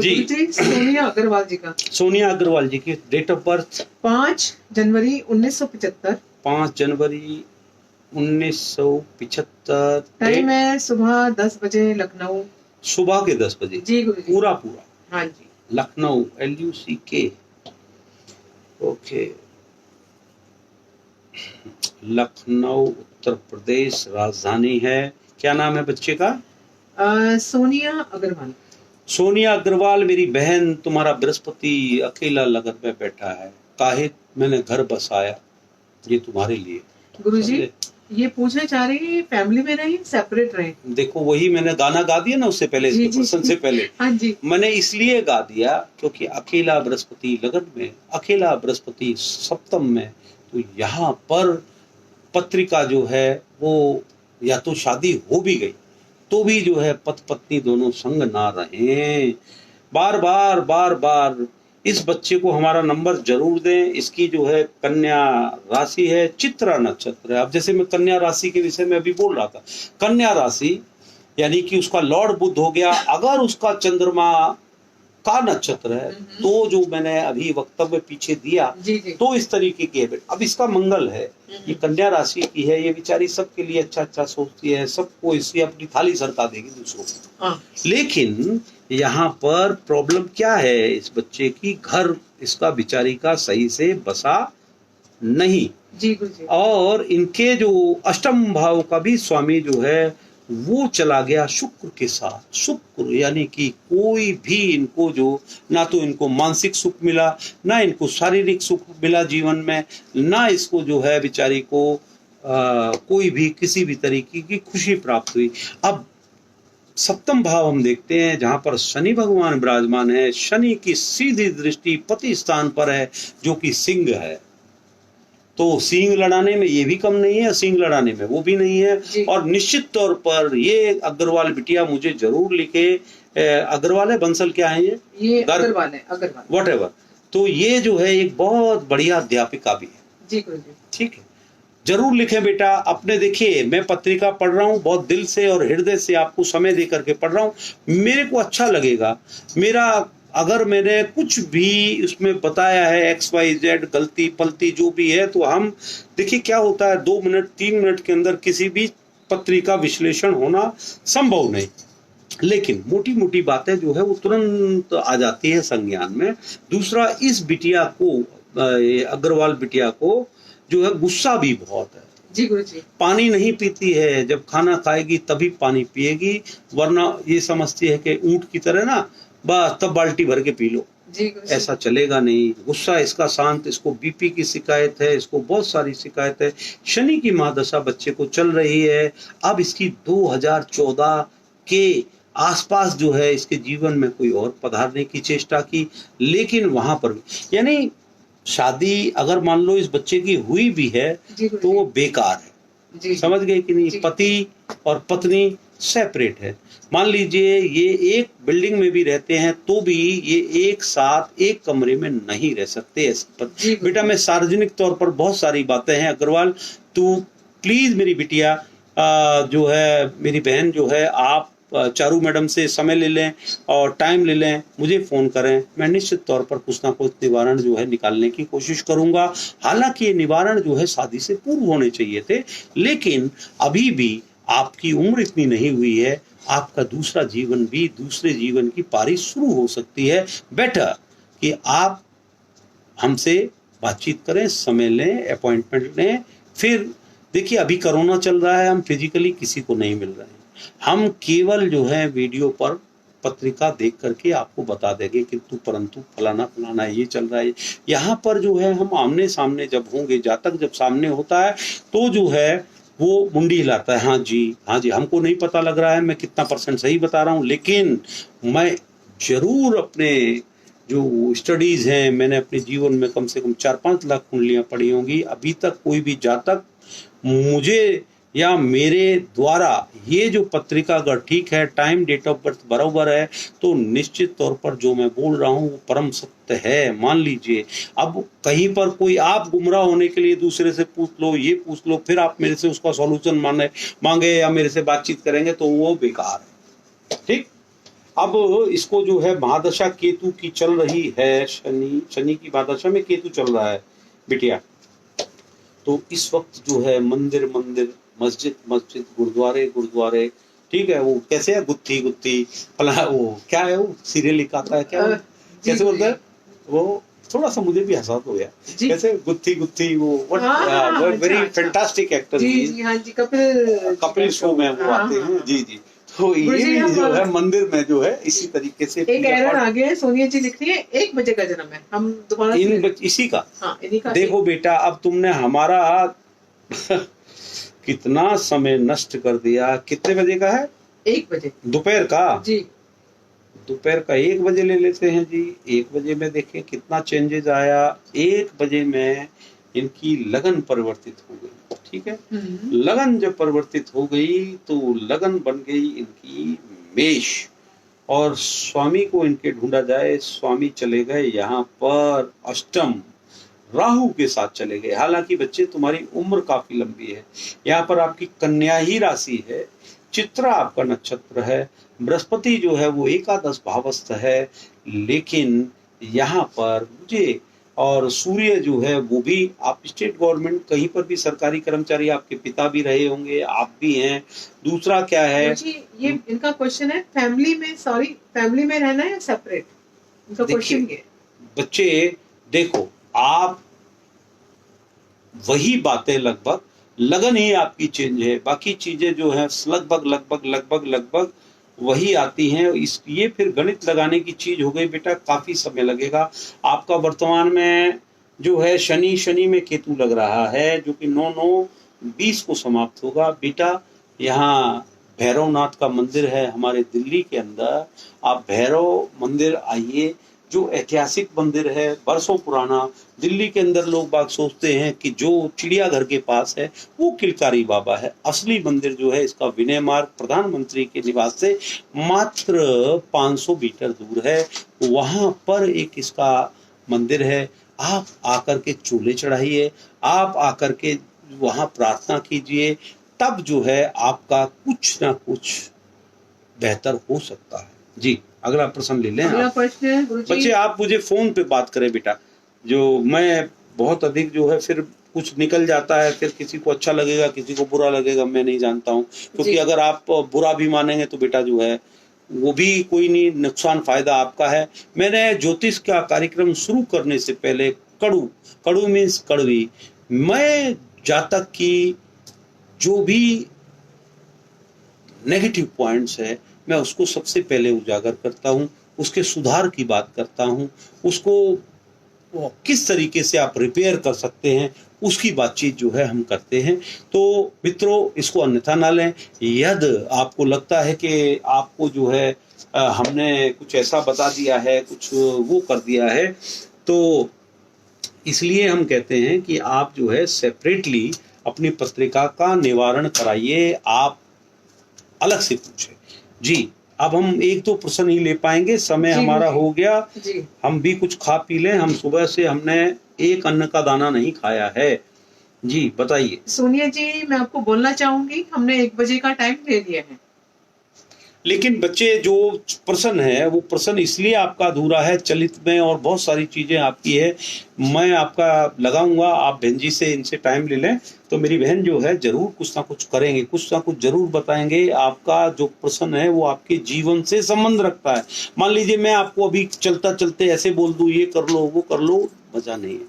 जी, सोनिया अग्रवाल जी का। सोनिया अग्रवाल जी की डेट ऑफ बर्थ 5 जनवरी 1975। 5 जनवरी 1975। टाइम है सुबह 10 बजे, लखनऊ। सुबह के 10 बजे जी गुरुजी। पूरा हाँ जी। लखनऊ, LUCK। ओके, लखनऊ उत्तर प्रदेश राजधानी है। क्या नाम है बच्चे का? सोनिया अग्रवाल। सोनिया अग्रवाल मेरी बहन, तुम्हारा बृहस्पति अकेला लगन में बैठा है, काहे मैंने घर बसाया, ये तुम्हारे लिए। गुरुजी ये पूछना चाह रहे हैं फैमिली में रहे सेपरेट रहे? देखो वही मैंने गाना गा दिया ना उससे पहले, इसके प्रश्न से पहले। हाँ जी। मैंने इसलिए गा दिया क्योंकि अकेला बृहस्पति लगन में, अकेला बृहस्पति सप्तम में, तो यहाँ पर पत्रिका जो है वो या तो शादी हो भी गई तो भी जो है पति पत्नी दोनों संग ना रहे। बार बार इस बच्चे को हमारा नंबर जरूर दें। इसकी जो है कन्या राशि है, चित्रा नक्षत्र है। अब जैसे मैं कन्या राशि के विषय में अभी बोल रहा था, कन्या राशि यानी कि उसका लॉर्ड बुध हो गया। अगर उसका चंद्रमा का नक्षत्र है तो जो मैंने अभी वक्तव्य पीछे दिया जी। तो इस तरीके की है। अब इसका मंगल है, ये कन्या राशि की है, ये बेचारी सबके लिए अच्छा अच्छा सोचती है, सबको इससे अपनी थाली सरका देगी दूसरों को। लेकिन यहाँ पर प्रॉब्लम क्या है, इस बच्चे की घर इसका बिचारी का सही से बसा नहीं। जी गुरुजी। और इनके जो अष्टम भाव का भी स्वामी जो है वो चला गया शुक्र के साथ। शुक्र यानी कि कोई भी इनको जो, ना तो इनको मानसिक सुख मिला, ना इनको शारीरिक सुख मिला जीवन में, ना इसको जो है बिचारी को कोई भी किसी भी तरीके की खुशी प्राप्त हुई। अब सप्तम भाव हम देखते हैं जहां पर शनि भगवान विराजमान है। शनि की सीधी दृष्टि पति स्थान पर है जो कि सिंह है, तो सिंह लड़ाने में ये भी कम नहीं है, सिंह लड़ाने में वो भी नहीं है। और निश्चित तौर पर ये अग्रवाल बिटिया मुझे जरूर लिखे, अग्रवाल है बंसल क्या है ये अग्रवाल है, अग्रवाल वट एवर। तो ये जो है एक बहुत बढ़िया अध्यापिका भी है। जी गुरुजी। ठीक है, जरूर लिखें बेटा अपने। देखिए मैं पत्रिका पढ़ रहा हूँ बहुत दिल से और हृदय से, आपको समय दे करके पढ़ रहा हूँ, मेरे को अच्छा लगेगा। मेरा अगर मैंने कुछ भी उसमें बताया है XYZ गलती पलती जो भी है, तो हम देखिए क्या होता है 2 मिनट 3 मिनट के अंदर किसी भी पत्रिका विश्लेषण होना संभव नहीं, लेकिन मोटी मोटी बातें जो है वो तुरंत आ जाती है संज्ञान में। दूसरा, इस बिटिया को अग्रवाल बिटिया को जो है गुस्सा भी बहुत है। जी गुरुजी। पानी नहीं पीती है, जब खाना खाएगी तभी पानी पिएगी, वरना ये समझती है कि ऊंट की तरह ना बस तब बाल्टी भर के पी लो। जी ऐसा चलेगा नहीं। गुस्सा इसका शांत, इसको बीपी की शिकायत है, इसको बहुत सारी शिकायत है। शनि की महादशा बच्चे को चल रही है। अब इसकी 2014 के आसपास जो है इसके जीवन में कोई और पधारने की चेष्टा की, लेकिन वहां पर यानी शादी अगर मान लो इस बच्चे की हुई भी है तो वो बेकार है। समझ गए कि नहीं? पति और पत्नी सेपरेट है। मान लीजिए ये एक बिल्डिंग में भी रहते हैं तो भी ये एक साथ एक कमरे में नहीं रह सकते। बेटा मैं सार्वजनिक तौर पर बहुत सारी बातें हैं अग्रवाल, तू प्लीज मेरी बिटिया जो है मेरी बहन जो है, आप चारू मैडम से समय ले लें और टाइम ले लें, मुझे फ़ोन करें, मैं निश्चित तौर पर कुछ ना कुछ निवारण जो है निकालने की कोशिश करूंगा। हालांकि ये निवारण जो है शादी से पूर्व होने चाहिए थे, लेकिन अभी भी आपकी उम्र इतनी नहीं हुई है, आपका दूसरा जीवन भी, दूसरे जीवन की पारी शुरू हो सकती है। बेटर कि आप हमसे बातचीत करें, समय लें, अपॉइंटमेंट लें। फिर देखिए अभी कोरोना चल रहा है, हम फिजिकली किसी को नहीं मिल रहे हैं, हम केवल जो है वीडियो पर पत्रिका देख करके आपको बता देंगे कि तू परंतु फलाना फलाना ये चल रहा है। यहाँ पर जो है हम आमने सामने जब होंगे, जातक जब सामने होता है तो जो है वो मुंडी हिलाता है, हाँ जी हमको नहीं पता लग रहा है मैं कितना % सही बता रहा हूँ, लेकिन मैं जरूर अपने जो स्टडीज हैं, मैंने अपने जीवन में कम से कम 4-5 लाख कुंडलियां पढ़ी होंगी, अभी तक कोई भी जातक मुझे या मेरे द्वारा ये जो पत्रिका अगर ठीक है, टाइम डेट ऑफ बर्थ बराबर है, तो निश्चित तौर पर जो मैं बोल रहा हूँ वो परम सत्य है। मान लीजिए अब कहीं पर कोई आप गुमराह होने के लिए दूसरे से पूछ लो, ये पूछ लो, फिर आप मेरे से उसका सॉल्यूशन मांगे या मेरे से बातचीत करेंगे तो वो बेकार है। ठीक, अब इसको जो है महादशा केतु की चल रही है, शनि की महादशा में केतु चल रहा है बिटिया, तो इस वक्त जो है मंदिर मस्जिद गुरुद्वारे ठीक है, वो कैसे है गुत्थी फला, वो क्या है वो सीरियल एक आता है क्या कैसे बोलता है वो, थोड़ा सा मुझे भी हंसा तो गया, कैसे गुत्थी वो वेरी फैंटास्टिक एक्टर जी, कपिल शो में वो आते हैं जी। तो ये भी जो है मंदिर में जो है इसी तरीके से एक एरर आ गया है, सोनिया जी लिख रही है 1 बजे का जन्म है, हम दोबारा इसी का। हाँ, इन्हीं का। देखो बेटा अब तुमने हमारा कितना समय नष्ट कर दिया। कितने बजे का है? 1 बजे दोपहर का जी, दोपहर का 1 बजे ले लेते हैं जी। 1 बजे में देखें कितना चेंजेस आया। 1 बजे में इनकी लगन परिवर्तित हो गई, ठीक है। लगन जब परिवर्तित हो गई तो लगन बन गई इनकी मेष, और स्वामी को इनके ढूंढा जाए, स्वामी चले गए यहाँ पर अष्टम, राहु के साथ चले गए। हालांकि बच्चे तुम्हारी उम्र काफी लंबी है, यहाँ पर आपकी कन्या ही राशि है, चित्रा आपका नक्षत्र है, बृहस्पति जो है वो एकादश भावस्थ है, लेकिन यहाँ पर मुझे और सूर्य जो है वो भी, आप स्टेट गवर्नमेंट कहीं पर भी सरकारी कर्मचारी, आपके पिता भी रहे होंगे, आप भी हैं। दूसरा क्या है जी, ये इनका क्वेश्चन है फैमिली में रहना है या सेपरेट, इनका क्वेश्चन ये। बच्चे देखो, आप वही बातें लगभग, लगन ही आपकी चेंज है, बाकी चीजें जो है लगभग वही आती हैं। इसलिए फिर गणित लगाने की चीज हो गई बेटा, काफी समय लगेगा। आपका वर्तमान में जो है शनि में केतु लग रहा है, जो कि 9/9/20 को समाप्त होगा बेटा। यहाँ भैरवनाथ का मंदिर है हमारे दिल्ली के अंदर, आप भैरव मंदिर आइए, जो ऐतिहासिक मंदिर है, वर्षों पुराना। दिल्ली के अंदर लोग बाग सोचते हैं कि जो चिड़ियाघर के पास है वो किलकारी बाबा है। असली मंदिर जो है इसका विनय मार्ग प्रधानमंत्री के निवास से मात्र 500 मीटर दूर है, वहां पर एक इसका मंदिर है। आप आकर के चूल्हे चढ़ाइए, आप आकर के वहां प्रार्थना कीजिए, तब जो है आपका कुछ ना कुछ बेहतर हो सकता है। जी, अगला प्रश्न ले लें। अगला प्रश्न है बच्चे, आप मुझे फोन पे बात करें बेटा, जो मैं बहुत अधिक जो है फिर कुछ निकल जाता है, फिर किसी को अच्छा लगेगा, किसी को बुरा लगेगा, मैं नहीं जानता हूँ। क्योंकि अगर आप बुरा भी मानेंगे तो बेटा जो है वो भी कोई नहीं, नुकसान फायदा आपका है। मैंने ज्योतिष का कार्यक्रम शुरू करने से पहले कड़ू मीन्स कड़वी, मैं जातक की जो भी नेगेटिव पॉइंट्स है मैं उसको सबसे पहले उजागर करता हूँ, उसके सुधार की बात करता हूँ, उसको किस तरीके से आप रिपेयर कर सकते हैं उसकी बातचीत जो है हम करते हैं। तो मित्रों, इसको अन्यथा ना लें। यदि आपको लगता है कि आपको जो है हमने कुछ ऐसा बता दिया है, कुछ वो कर दिया है, तो इसलिए हम कहते हैं कि आप जो है सेपरेटली अपनी पत्रिका का निवारण कराइए, आप अलग से पूछे। जी, अब हम 1-2 प्रश्न ही ले पाएंगे, समय हमारा हो गया जी। हम भी कुछ खा पी लें। हम सुबह से हमने एक अन्न का दाना नहीं खाया है। जी बताइए। सोनिया जी, मैं आपको बोलना चाहूंगी, हमने 1 बजे का टाइम ले लिया है। लेकिन बच्चे, जो प्रश्न है वो प्रश्न इसलिए आपका अधूरा है, चलित में और बहुत सारी चीजें आपकी है। मैं आपका लगाऊंगा, आप बहन जी से इनसे टाइम ले लें, तो मेरी बहन जो है जरूर कुछ ना कुछ करेंगे, कुछ ना कुछ जरूर बताएंगे। आपका जो प्रश्न है वो आपके जीवन से संबंध रखता है। मान लीजिए मैं आपको अभी चलता चलते ऐसे बोल दूं, ये कर लो वो कर लो, मजा नहीं है,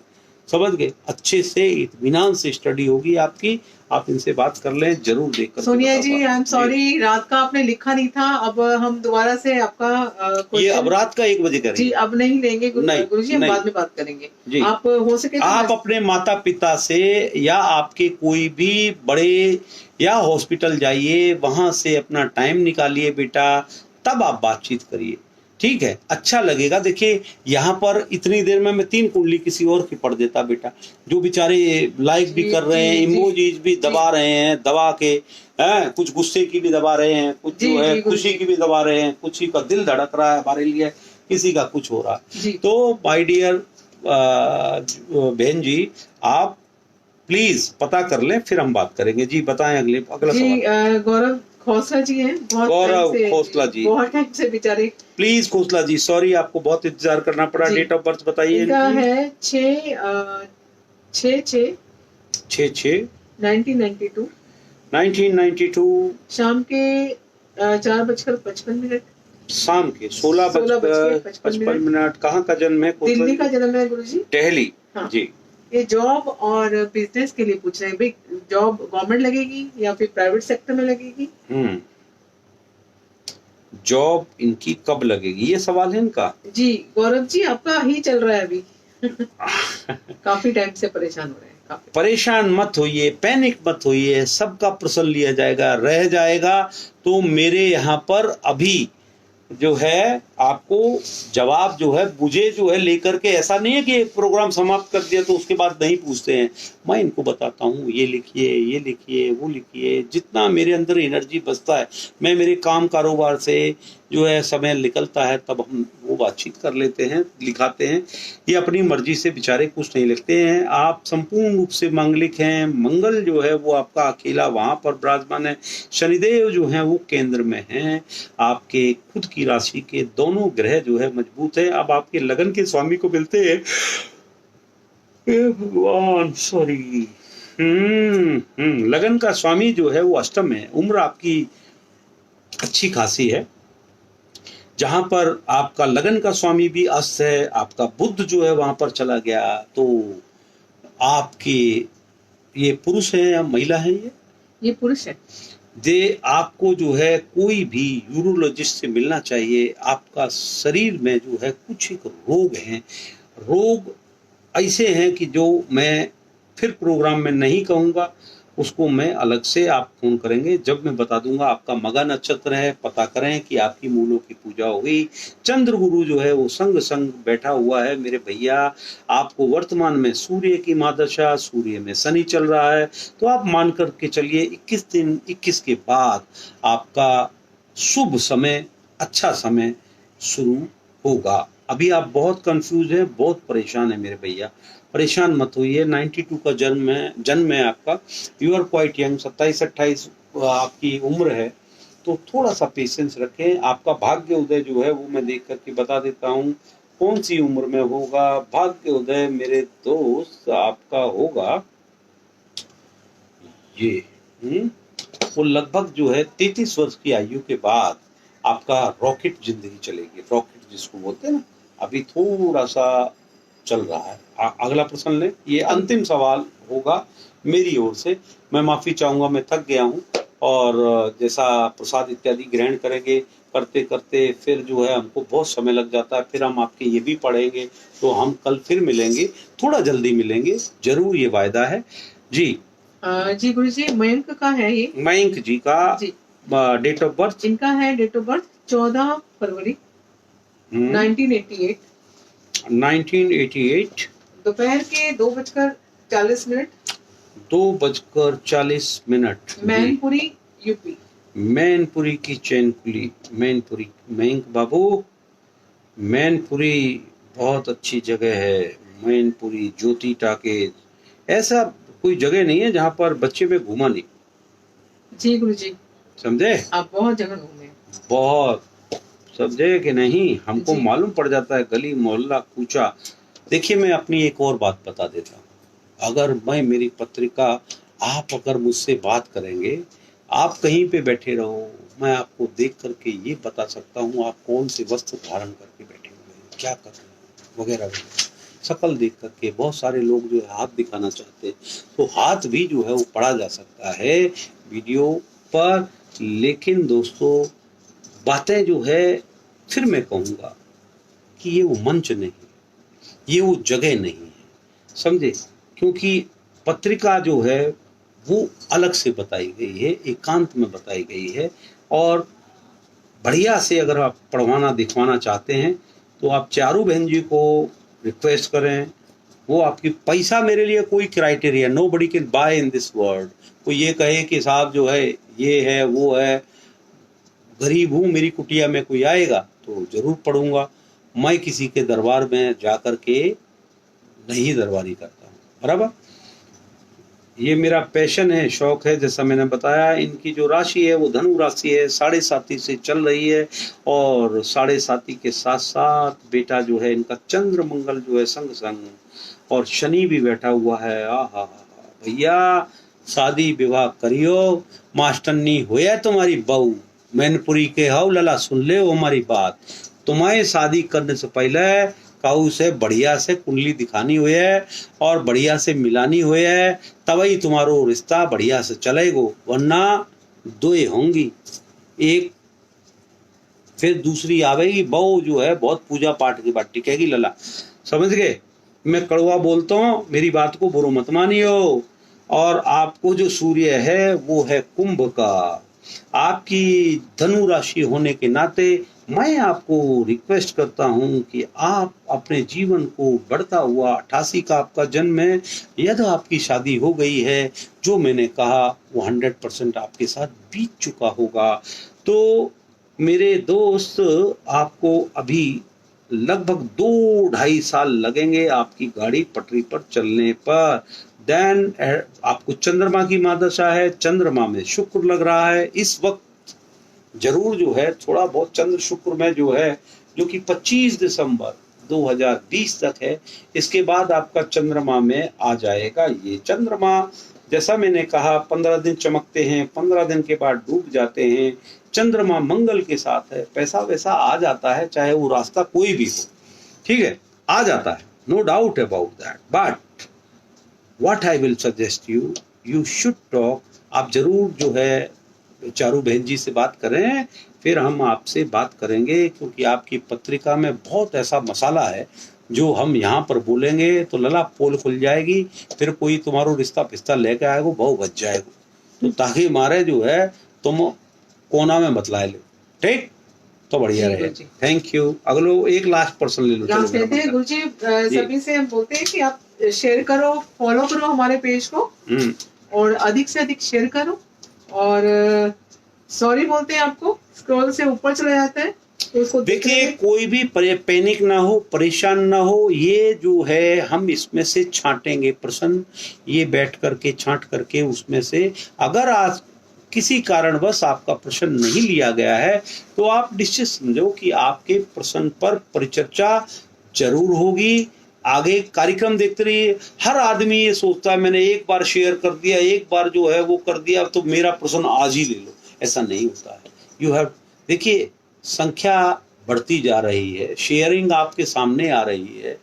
समझ गए। अच्छे से इत्मीनान से स्टडी होगी आपकी, आप इनसे बात कर लें, जरूर देख कर। सोनिया जी, आई एम सॉरी, रात का आपने लिखा नहीं था, अब हम दोबारा से आपका ये अब रात का 1 बजे करेंगे जी, अब नहीं लेंगे गुरुजी, हम बाद में बात करेंगे जी। आप हो सके तो आप अपने माता पिता से या आपके कोई भी बड़े या हॉस्पिटल जाइए, वहां से अपना टाइम निकालिए बेटा, तब आप बातचीत करिए, ठीक है, अच्छा लगेगा। देखिए यहाँ पर इतनी देर में मैं 3 कुंडली किसी और की पढ़ देता बेटा, जो बेचारे लाइक भी कर रहे हैं, इमोजीज भी दबा रहे हैं, दबा के हैं, कुछ गुस्से की भी दबा रहे हैं, कुछ जो है खुशी की भी दबा रहे हैं, कुछ का दिल धड़क रहा है हमारे लिए, किसी का कुछ हो रहा है। तो माय डियर बहन जी, आप प्लीज पता कर लें, फिर हम बात करेंगे। जी बताएं, अगला सवाल। गौरव खोसला जी हैं, गौरव खोसला जी, बहुत टाइम से बेचारे। प्लीज खोसला जी, सॉरी आपको बहुत इंतजार करना पड़ा। डेट ऑफ बर्थ बताइए। इनका है 6/6/1992 शाम के 4:55 शाम के 16:55। कहाँ का जन्म है? दिल्ली का जन्म है गुरुजी, दिल्ली। हाँ। जी, ये जॉब और बिजनेस के लिए पूछ रहे हैं भाई, जॉब गवर्नमेंट लगेगी या फिर प्राइवेट सेक्टर में लगेगी? जॉब इनकी कब लगेगी, ये सवाल है इनका। जी गौरव जी, आपका ही चल रहा है अभी काफी टाइम से परेशान हो रहे हैं। परेशान मत होइए, पैनिक मत होइए, सबका प्रश्न लिया जाएगा, रह जाएगा। तो मेरे यहाँ पर अभी जो है आपको जवाब जो है मुझे जो है लेकर के, ऐसा नहीं है कि एक प्रोग्राम समाप्त कर दिया तो उसके बाद नहीं पूछते हैं। मैं इनको बताता हूँ, ये लिखिए, ये लिखिए, वो लिखिए, जितना मेरे अंदर एनर्जी बचता है, मैं मेरे काम कारोबार से जो है समय निकलता है, तब हम वो बातचीत कर लेते हैं, लिखाते हैं। ये अपनी मर्जी से बेचारे कुछ नहीं लिखते हैं। आप संपूर्ण रूप से मांगलिक हैं। मंगल जो है वो आपका अकेला वहां पर विराजमान है। शनिदेव जो है वो केंद्र में हैं। आपके खुद की राशि के दोनों ग्रह जो है मजबूत है। अब आपके लगन के स्वामी को मिलते हैं हे भगवान, सॉरी। लगन का स्वामी जो है वो अष्टम है। उम्र आपकी अच्छी खासी है। जहां पर आपका लगन का स्वामी भी अस्त है, आपका बुध जो है वहां पर चला गया, तो आपकी ये पुरुष है या महिला है? ये पुरुष है। दे आपको जो है कोई भी यूरोलॉजिस्ट से मिलना चाहिए। आपका शरीर में जो है कुछ एक रोग हैं। रोग ऐसे हैं कि जो मैं फिर प्रोग्राम में नहीं कहूँगा, उसको मैं अलग से आप फोन करेंगे जब मैं बता दूंगा। आपका मगा नक्षत्र है, पता करें कि आपकी मूलों की पूजा हो गई। चंद्र गुरु जो है वो संग संग बैठा हुआ है मेरे भैया। आपको वर्तमान में सूर्य की महादशा, सूर्य में शनि चल रहा है, तो आप मान करके चलिए 21 के बाद आपका शुभ समय, अच्छा समय शुरू होगा। अभी आप बहुत कंफ्यूज हैं, बहुत परेशान है मेरे भैया। परेशान मत होइए। 92 का जन्म है आपका। यू आर क्वाइट यंग, 27-28 आपकी उम्र है, तो थोड़ा सा पेशेंस रखें। आपका भाग्य उदय जो है वो मैं देख करके बता देता हूँ कौन सी उम्र में होगा। भाग्य उदय मेरे दोस्त आपका होगा ये वो लगभग जो है 33 वर्ष की आयु के बाद आपका रॉकेट जिंदगी चलेगी। रॉकेट जिसको बोलते हैं ना, अभी थोड़ा सा चल रहा है। अगला प्रश्न ले। ये अंतिम सवाल होगा मेरी ओर से। मैं माफी चाहूंगा, मैं थक गया हूँ, और जैसा प्रसाद इत्यादि ग्रहण करेंगे करते करते फिर जो है हमको बहुत समय लग जाता है। फिर हम आपके ये भी पढ़ेंगे, तो हम कल फिर मिलेंगे, थोड़ा जल्दी मिलेंगे जरूर, ये वायदा है जी। जी गुरु जी, मयंक का है ये। मयंक जी का डेट ऑफ बर्थ? इनका है डेट ऑफ बर्थ 14 फरवरी 1988। 1988 दोपहर के 2:40। 2:40। मैनपुरी यूपी। मैनपुरी की चैनपुरी, मैनपुरी। मयंक बाबू, मैनपुरी बहुत अच्छी जगह है। मैनपुरी, ज्योति टाकेज, ऐसा कोई जगह नहीं है जहाँ पर बच्चे में घूमा नहीं। जी गुरु जी, समझे? आप बहुत जगह घूमे। बहुत, समझे कि नहीं? हमको मालूम पड़ जाता है गली मोहल्ला कूचा। देखिए, मैं अपनी एक और बात बता देता हूँ। अगर मैं मेरी पत्रिका, आप अगर मुझसे बात करेंगे, आप कहीं पे बैठे रहो, मैं आपको देख करके ये बता सकता हूँ आप कौन से वस्त्र धारण करके बैठे हुए हैं, क्या कर रहे हैं, वगैरह वगैरह। शकल देख करके बहुत सारे लोग जो है हाथ दिखाना चाहते हैं, तो हाथ भी जो है वो पढ़ा जा सकता है वीडियो पर। लेकिन दोस्तों, बातें जो है फिर मैं कहूँगा कि ये वो मंच नहीं, ये वो जगह नहीं है, समझे? क्योंकि पत्रिका जो है वो अलग से बताई गई है, एकांत में बताई गई है, और बढ़िया से अगर आप पढ़वाना दिखवाना चाहते हैं तो आप चारू बहन जी को रिक्वेस्ट करें। वो आपकी, पैसा मेरे लिए कोई criteria, nobody can buy in this world. कोई ये कहे कि साहब जो है ये है वो है, गरीब हूँ, मेरी कुटिया में कोई आएगा तो जरूर पढ़ूंगा। मैं किसी के दरबार में जाकर के नहीं दरबारी करता हूँ, बराबर? ये मेरा पैशन है, शौक है। जैसा मैंने बताया, इनकी जो राशि है वो धनु राशि है, 7.5 से चल रही है, और 7.5 के साथ साथ बेटा जो है इनका चंद्र मंगल जो है संग संग, और शनि भी बैठा हुआ है। आहा भैया, शादी विवाह करियो, मास्टरनी होया तुम्हारी बहू, मैनपुरी के हाउ लला, सुन ले हमारी बात। तुम्हें शादी करने से पहले काऊ से बढ़िया से कुंडली दिखानी हुई है और बढ़िया से मिलानी हुई है, तभी तुम्हारो रिश्ता बढ़िया से चलेगो, वरना दो होंगी, एक फिर दूसरी आवेगी बहू जो है बहुत पूजा पाठ की बात टिकेगी लला, समझ गए? मैं कड़वा बोलता हूँ, मेरी बात को बुरो मत मानियो। और आपको जो सूर्य है वो है कुंभ का, आपकी धनु राशि होने के नाते मैं आपको रिक्वेस्ट करता हूं कि आप अपने जीवन को बढ़ता हुआ, 88 का आपका जन्म है, यदि आपकी शादी हो गई है, जो मैंने कहा वो 100% आपके साथ बीत चुका होगा। तो मेरे दोस्त, आपको अभी लगभग 2-2.5 साल लगेंगे आपकी गाड़ी पटरी पर चलने पर। देन आपको चंद्रमा की महादशा है, चंद्रमा में शुक्र लग रहा है इस वक्त। जरूर जो है थोड़ा बहुत चंद्र शुक्र में जो है, जो कि 25 दिसंबर 2020 तक है। इसके बाद आपका चंद्रमा में आ जाएगा। ये चंद्रमा जैसा मैंने कहा 15 दिन चमकते हैं, 15 दिन के बाद डूब जाते हैं। चंद्रमा मंगल के साथ है, पैसा वैसा आ जाता है, चाहे वो रास्ता कोई भी हो, ठीक है, आ जाता है, no doubt about that. But what I will suggest you, you should talk. आप जरूर जो है चारू बहन जी से बात करें, फिर हम आपसे बात करेंगे, क्योंकि आपकी पत्रिका में बहुत ऐसा मसाला है जो हम यहाँ पर बोलेंगे तो लला पोल खुल जाएगी, फिर कोई तुम्हारो रिश्ता फिस्ता लेके आएगो, बहु बच जाएगो। तो ताकि मारे जो है तुम कोना में बतलाए लो, ठीक, तो बढ़िया रहे। Thank you. अगलो एक लास्ट पर्सन ले लो। लास्ट लेते हैं गुरुजी। सभी से हम बोलते हैं कि आप शेयर करो, फॉलो करो हमारे पेज को, और अधिक से अधिक शेयर करो। और सॉरी बोलते हैं आपको, स्क्रॉल से ऊपर चला जाता है तो उसको देखिए, कोई भी पैनिक ना हो, परेशान ना हो। ये जो है हम इसमें से छांटेंगे प्रश्न, ये बैठ करके छांट करके उसमें से अगर आज किसी कारणवश आपका प्रश्न नहीं लिया गया है तो आप निश्चित समझो कि आपके प्रश्न पर परिचर्चा जरूर होगी। आगे कार्यक्रम देखते रहिए। हर आदमी ये सोचता है मैंने एक बार शेयर कर दिया, एक बार जो है वो कर दिया, तो मेरा प्रश्न आज ही ले लो, ऐसा नहीं होता है। यू हैव, देखिए संख्या बढ़ती जा रही है, शेयरिंग आपके सामने आ रही है,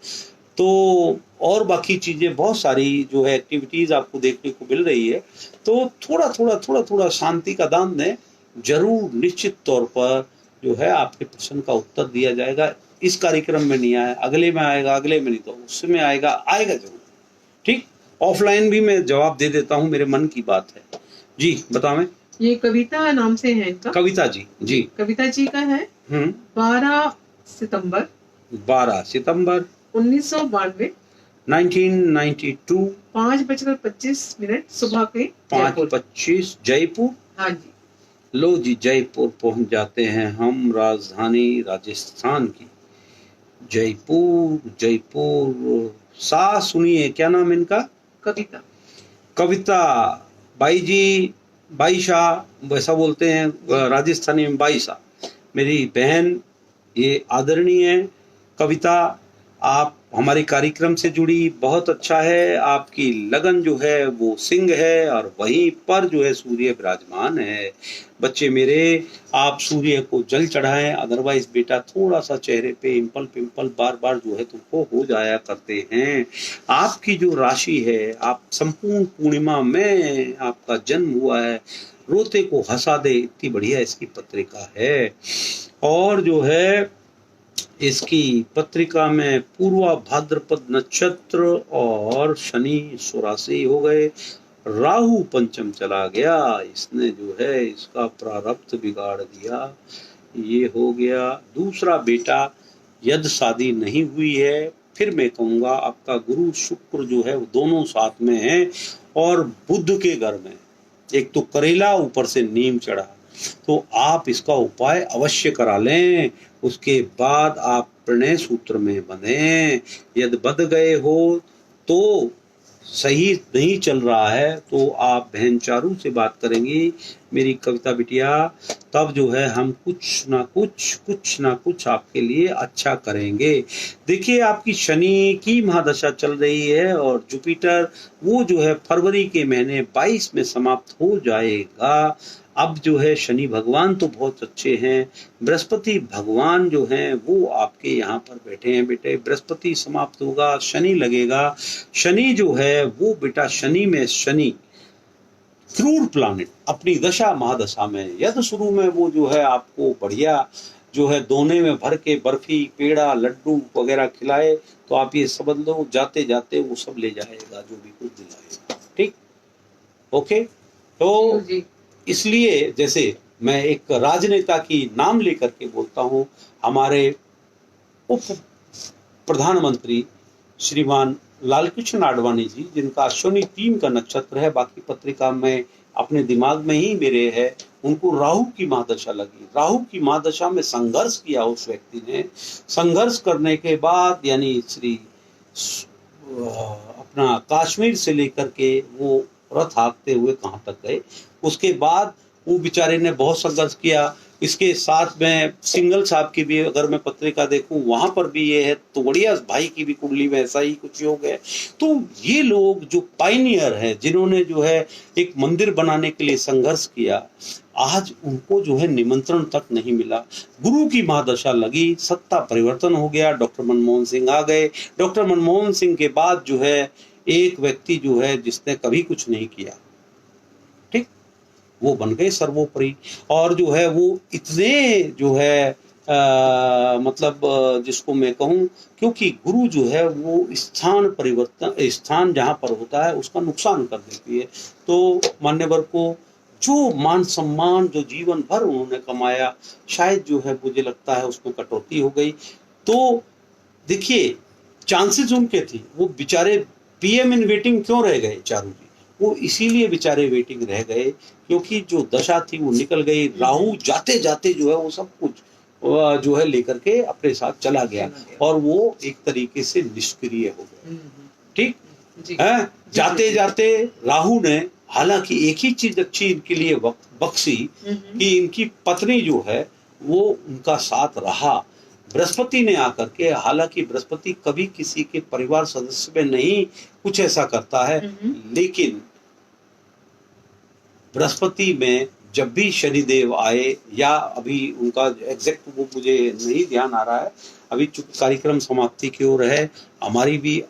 तो और बाकी चीजें बहुत सारी जो है एक्टिविटीज आपको देखने को मिल रही है। तो थोड़ा शांति का दान दें, जरूर निश्चित तौर पर जो है आपके प्रश्न का उत्तर दिया जाएगा। इस कार्यक्रम में नहीं आया, अगले में आएगा, अगले में नहीं तो उसमें आएगा, आएगा जरूर, ठीक। ऑफलाइन भी मैं जवाब दे देता हूँ, मेरे मन की बात है। जी बतावें। ये कविता नाम से है इनका। कविता जी, जी कविता जी का है 12 सितंबर 1992 1992 5:25 सुबह के 5:25 जयपुर। हाँ जी, लो जी, जयपुर पहुंच जाते हैं हम, राजधानी राजस्थान की। जयपुर सा सुनिए, क्या नाम इनका? कविता बाई जी, बाईशा वैसा बोलते हैं राजस्थानी में, बाईशा मेरी बहन, ये आदरणीय कविता। आप हमारे कार्यक्रम से जुड़ी, बहुत अच्छा है। आपकी लगन जो है वो सिंह है और वहीं पर जो है सूर्य विराजमान है। बच्चे मेरे, आप सूर्य को जल चढ़ाएं, अदरवाइज बेटा थोड़ा सा चेहरे पे पिंपल बार बार जो है तुमको हो जाया करते हैं। आपकी जो राशि है, आप संपूर्ण पूर्णिमा में आपका जन्म हुआ है, रोते को हंसा दे, इतनी बढ़िया इसकी पत्रिका है। और जो है इसकी पत्रिका में पूर्वा भाद्रपद नक्षत्र और शनि 84 हो गए, राहु पंचम चला गया, इसने जो है इसका प्रारब्ध बिगाड़ दिया, ये हो गया। दूसरा बेटा, यदि शादी नहीं हुई है, फिर मैं कहूँगा आपका गुरु शुक्र जो है वो दोनों साथ में हैं और बुध के घर में, एक तो करेला ऊपर से नीम चढ़ा, तो आप इसका उपाय अवश्य करा लें। उसके बाद आप प्रणय सूत्र में बंधे। यदि बंध गए हो तो सही नहीं चल रहा है तो आप बहन चारू से बात करेंगी, मेरी कविता बिटिया, तब जो है हम कुछ ना कुछ आपके लिए अच्छा करेंगे। देखिए, आपकी शनि की महादशा चल रही है और जुपिटर वो जो है फरवरी के महीने 22 में समाप्त हो जाएगा। अब जो है शनि भगवान तो बहुत अच्छे हैं, बृहस्पति भगवान जो हैं वो आपके यहाँ पर बैठे हैं। बेटे, बृहस्पति समाप्त होगा, शनि लगेगा। शनि जो है वो बेटा, शनि में शनि क्रूर प्लानिट अपनी दशा महादशा में, यदि शुरू में वो जो है आपको बढ़िया जो है दोने में भर के बर्फी पेड़ा लड्डू वगैरह खिलाए, तो आप ये समझ लो जाते जाते वो सब ले जाएगा जो भी कुछ दिलाएगा, ठीक, ओके। तो इसलिए जैसे मैं एक राजनेता की नाम लेकर के बोलता हूँ, हमारे उप प्रधानमंत्री श्रीमान लालकृष्ण आडवाणी जी, जिनका अश्विनी 3 का नक्षत्र है, बाकी पत्रिका में अपने दिमाग में ही मेरे है, उनको राहु की महादशा लगी। राहु की महादशा में संघर्ष किया उस व्यक्ति ने। संघर्ष करने के बाद यानी श्री अपना कश्मीर से लेकर के वो रथ हाँकते हुए कहाँ तक गए, उसके बाद वो बेचारे ने बहुत संघर्ष किया। इसके साथ में सिंगल साहब की भी अगर मैं पत्रिका देखूं वहां पर भी ये है, तो बढ़िया भाई की भी कुंडली में ऐसा ही कुछ योग है। तो ये लोग जो पायनियर है, जिन्होंने जो है एक मंदिर बनाने के लिए संघर्ष किया, आज उनको जो है निमंत्रण तक नहीं मिला। गुरु की महादशा लगी, सत्ता परिवर्तन हो गया, डॉक्टर मनमोहन सिंह आ गए। डॉक्टर मनमोहन सिंह के बाद जो है एक व्यक्ति जो है जिसने कभी कुछ नहीं किया, ठीक, वो बन गए सर्वोपरि। और जो है वो इतने जो है मतलब जिसको मैं कहूँ, क्योंकि गुरु जो है वो स्थान परिवर्तन, स्थान जहाँ पर होता है उसका नुकसान कर देती है। तो मान्यवर को जो मान सम्मान जो जीवन भर उन्होंने कमाया, शायद जो है मुझे लगता है उसमें कटौती हो गई। तो देखिए चांसेस उनके थी, वो बेचारे पीएम इन वेटिंग क्यों रह गए चारू जी? वो इसीलिए बेचारे वेटिंग रह गए क्योंकि जो दशा थी वो निकल गई। राहु जाते जाते जो है वो सब कुछ जो है लेकर के अपने साथ चला गया और वो एक तरीके से निष्क्रिय हो गए, ठीक है। जाते जाते राहु ने हालांकि एक ही चीज अच्छी इनके लिए बख्शी कि इनकी पत्नी जो है वो उनका साथ रहा। बृहस्पति ने आकर के, हालांकि बृहस्पति कभी किसी के परिवार सदस्य में नहीं कुछ ऐसा करता है, लेकिन बृहस्पति में जब भी शनिदेव आए, या अभी उनका एग्जैक्ट वो मुझे नहीं ध्यान आ रहा है, अभी चूंकि कार्यक्रम समाप्ति की ओर है, हमारी भी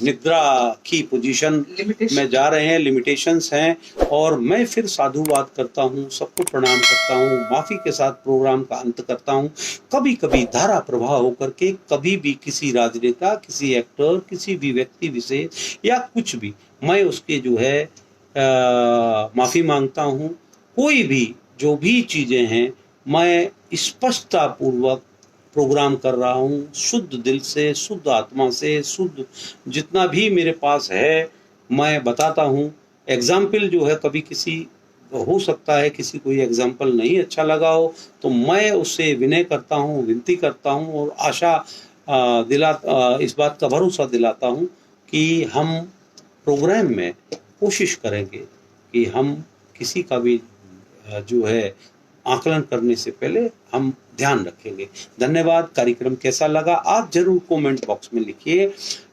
निद्रा की पोजीशन में जा रहे हैं, लिमिटेशंस हैं, और मैं फिर साधुवाद करता हूं, सबको प्रणाम करता हूं, माफी के साथ प्रोग्राम का अंत करता हूं। कभी कभी धारा प्रवाह होकर के कभी भी किसी राजनेता, किसी एक्टर, किसी भी व्यक्ति विशेष या कुछ भी, मैं उसके जो है माफी मांगता हूं। कोई भी जो भी चीजें हैं मैं स्पष्टता पूर्वक प्रोग्राम कर रहा हूँ, शुद्ध दिल से, शुद्ध आत्मा से, शुद्ध जितना भी मेरे पास है मैं बताता हूँ। एग्जाम्पल जो है कभी किसी हो सकता है किसी को ये एग्जाम्पल नहीं अच्छा लगा हो, तो मैं उससे विनय करता हूँ, विनती करता हूँ और आशा इस बात का भरोसा दिलाता हूँ कि हम प्रोग्राम में कोशिश करेंगे कि हम किसी का भी जो है आकलन करने से पहले हम ध्यान रखेंगे। धन्यवाद। कार्यक्रम कैसा लगा आप जरूर कमेंट बॉक्स में लिखिए,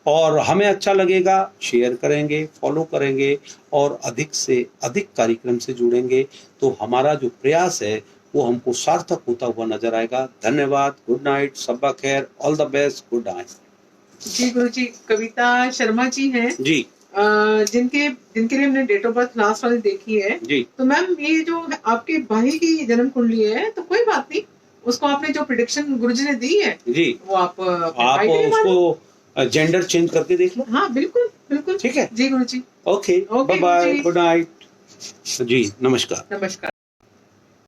और हमें अच्छा लगेगा शेयर करेंगे, फॉलो करेंगे और अधिक से अधिक कार्यक्रम से जुड़ेंगे, तो हमारा जो प्रयास है वो हमको सार्थक होता हुआ नजर आएगा। धन्यवाद। गुड नाइट, सब्बा खैर, all the best, good night. जी गुरु जी, कविता शर्मा जी हैं जी, जिनके लिए हमने डेट ऑफ बर्थ लास्ट वाली देखी है जी। तो मैम ये जो आपके भाई की जन्म कुंडली है, तो कोई बात नहीं, उसको आपने जो प्रेडिक्शन गुरुजी ने दी है जी, वो आप उसको जेंडर चेंज करके देख लो। हाँ बिल्कुल बिल्कुल, ठीक है जी Guruji. Okay, bye bye, good night जी, नमस्कार। नमस्कार।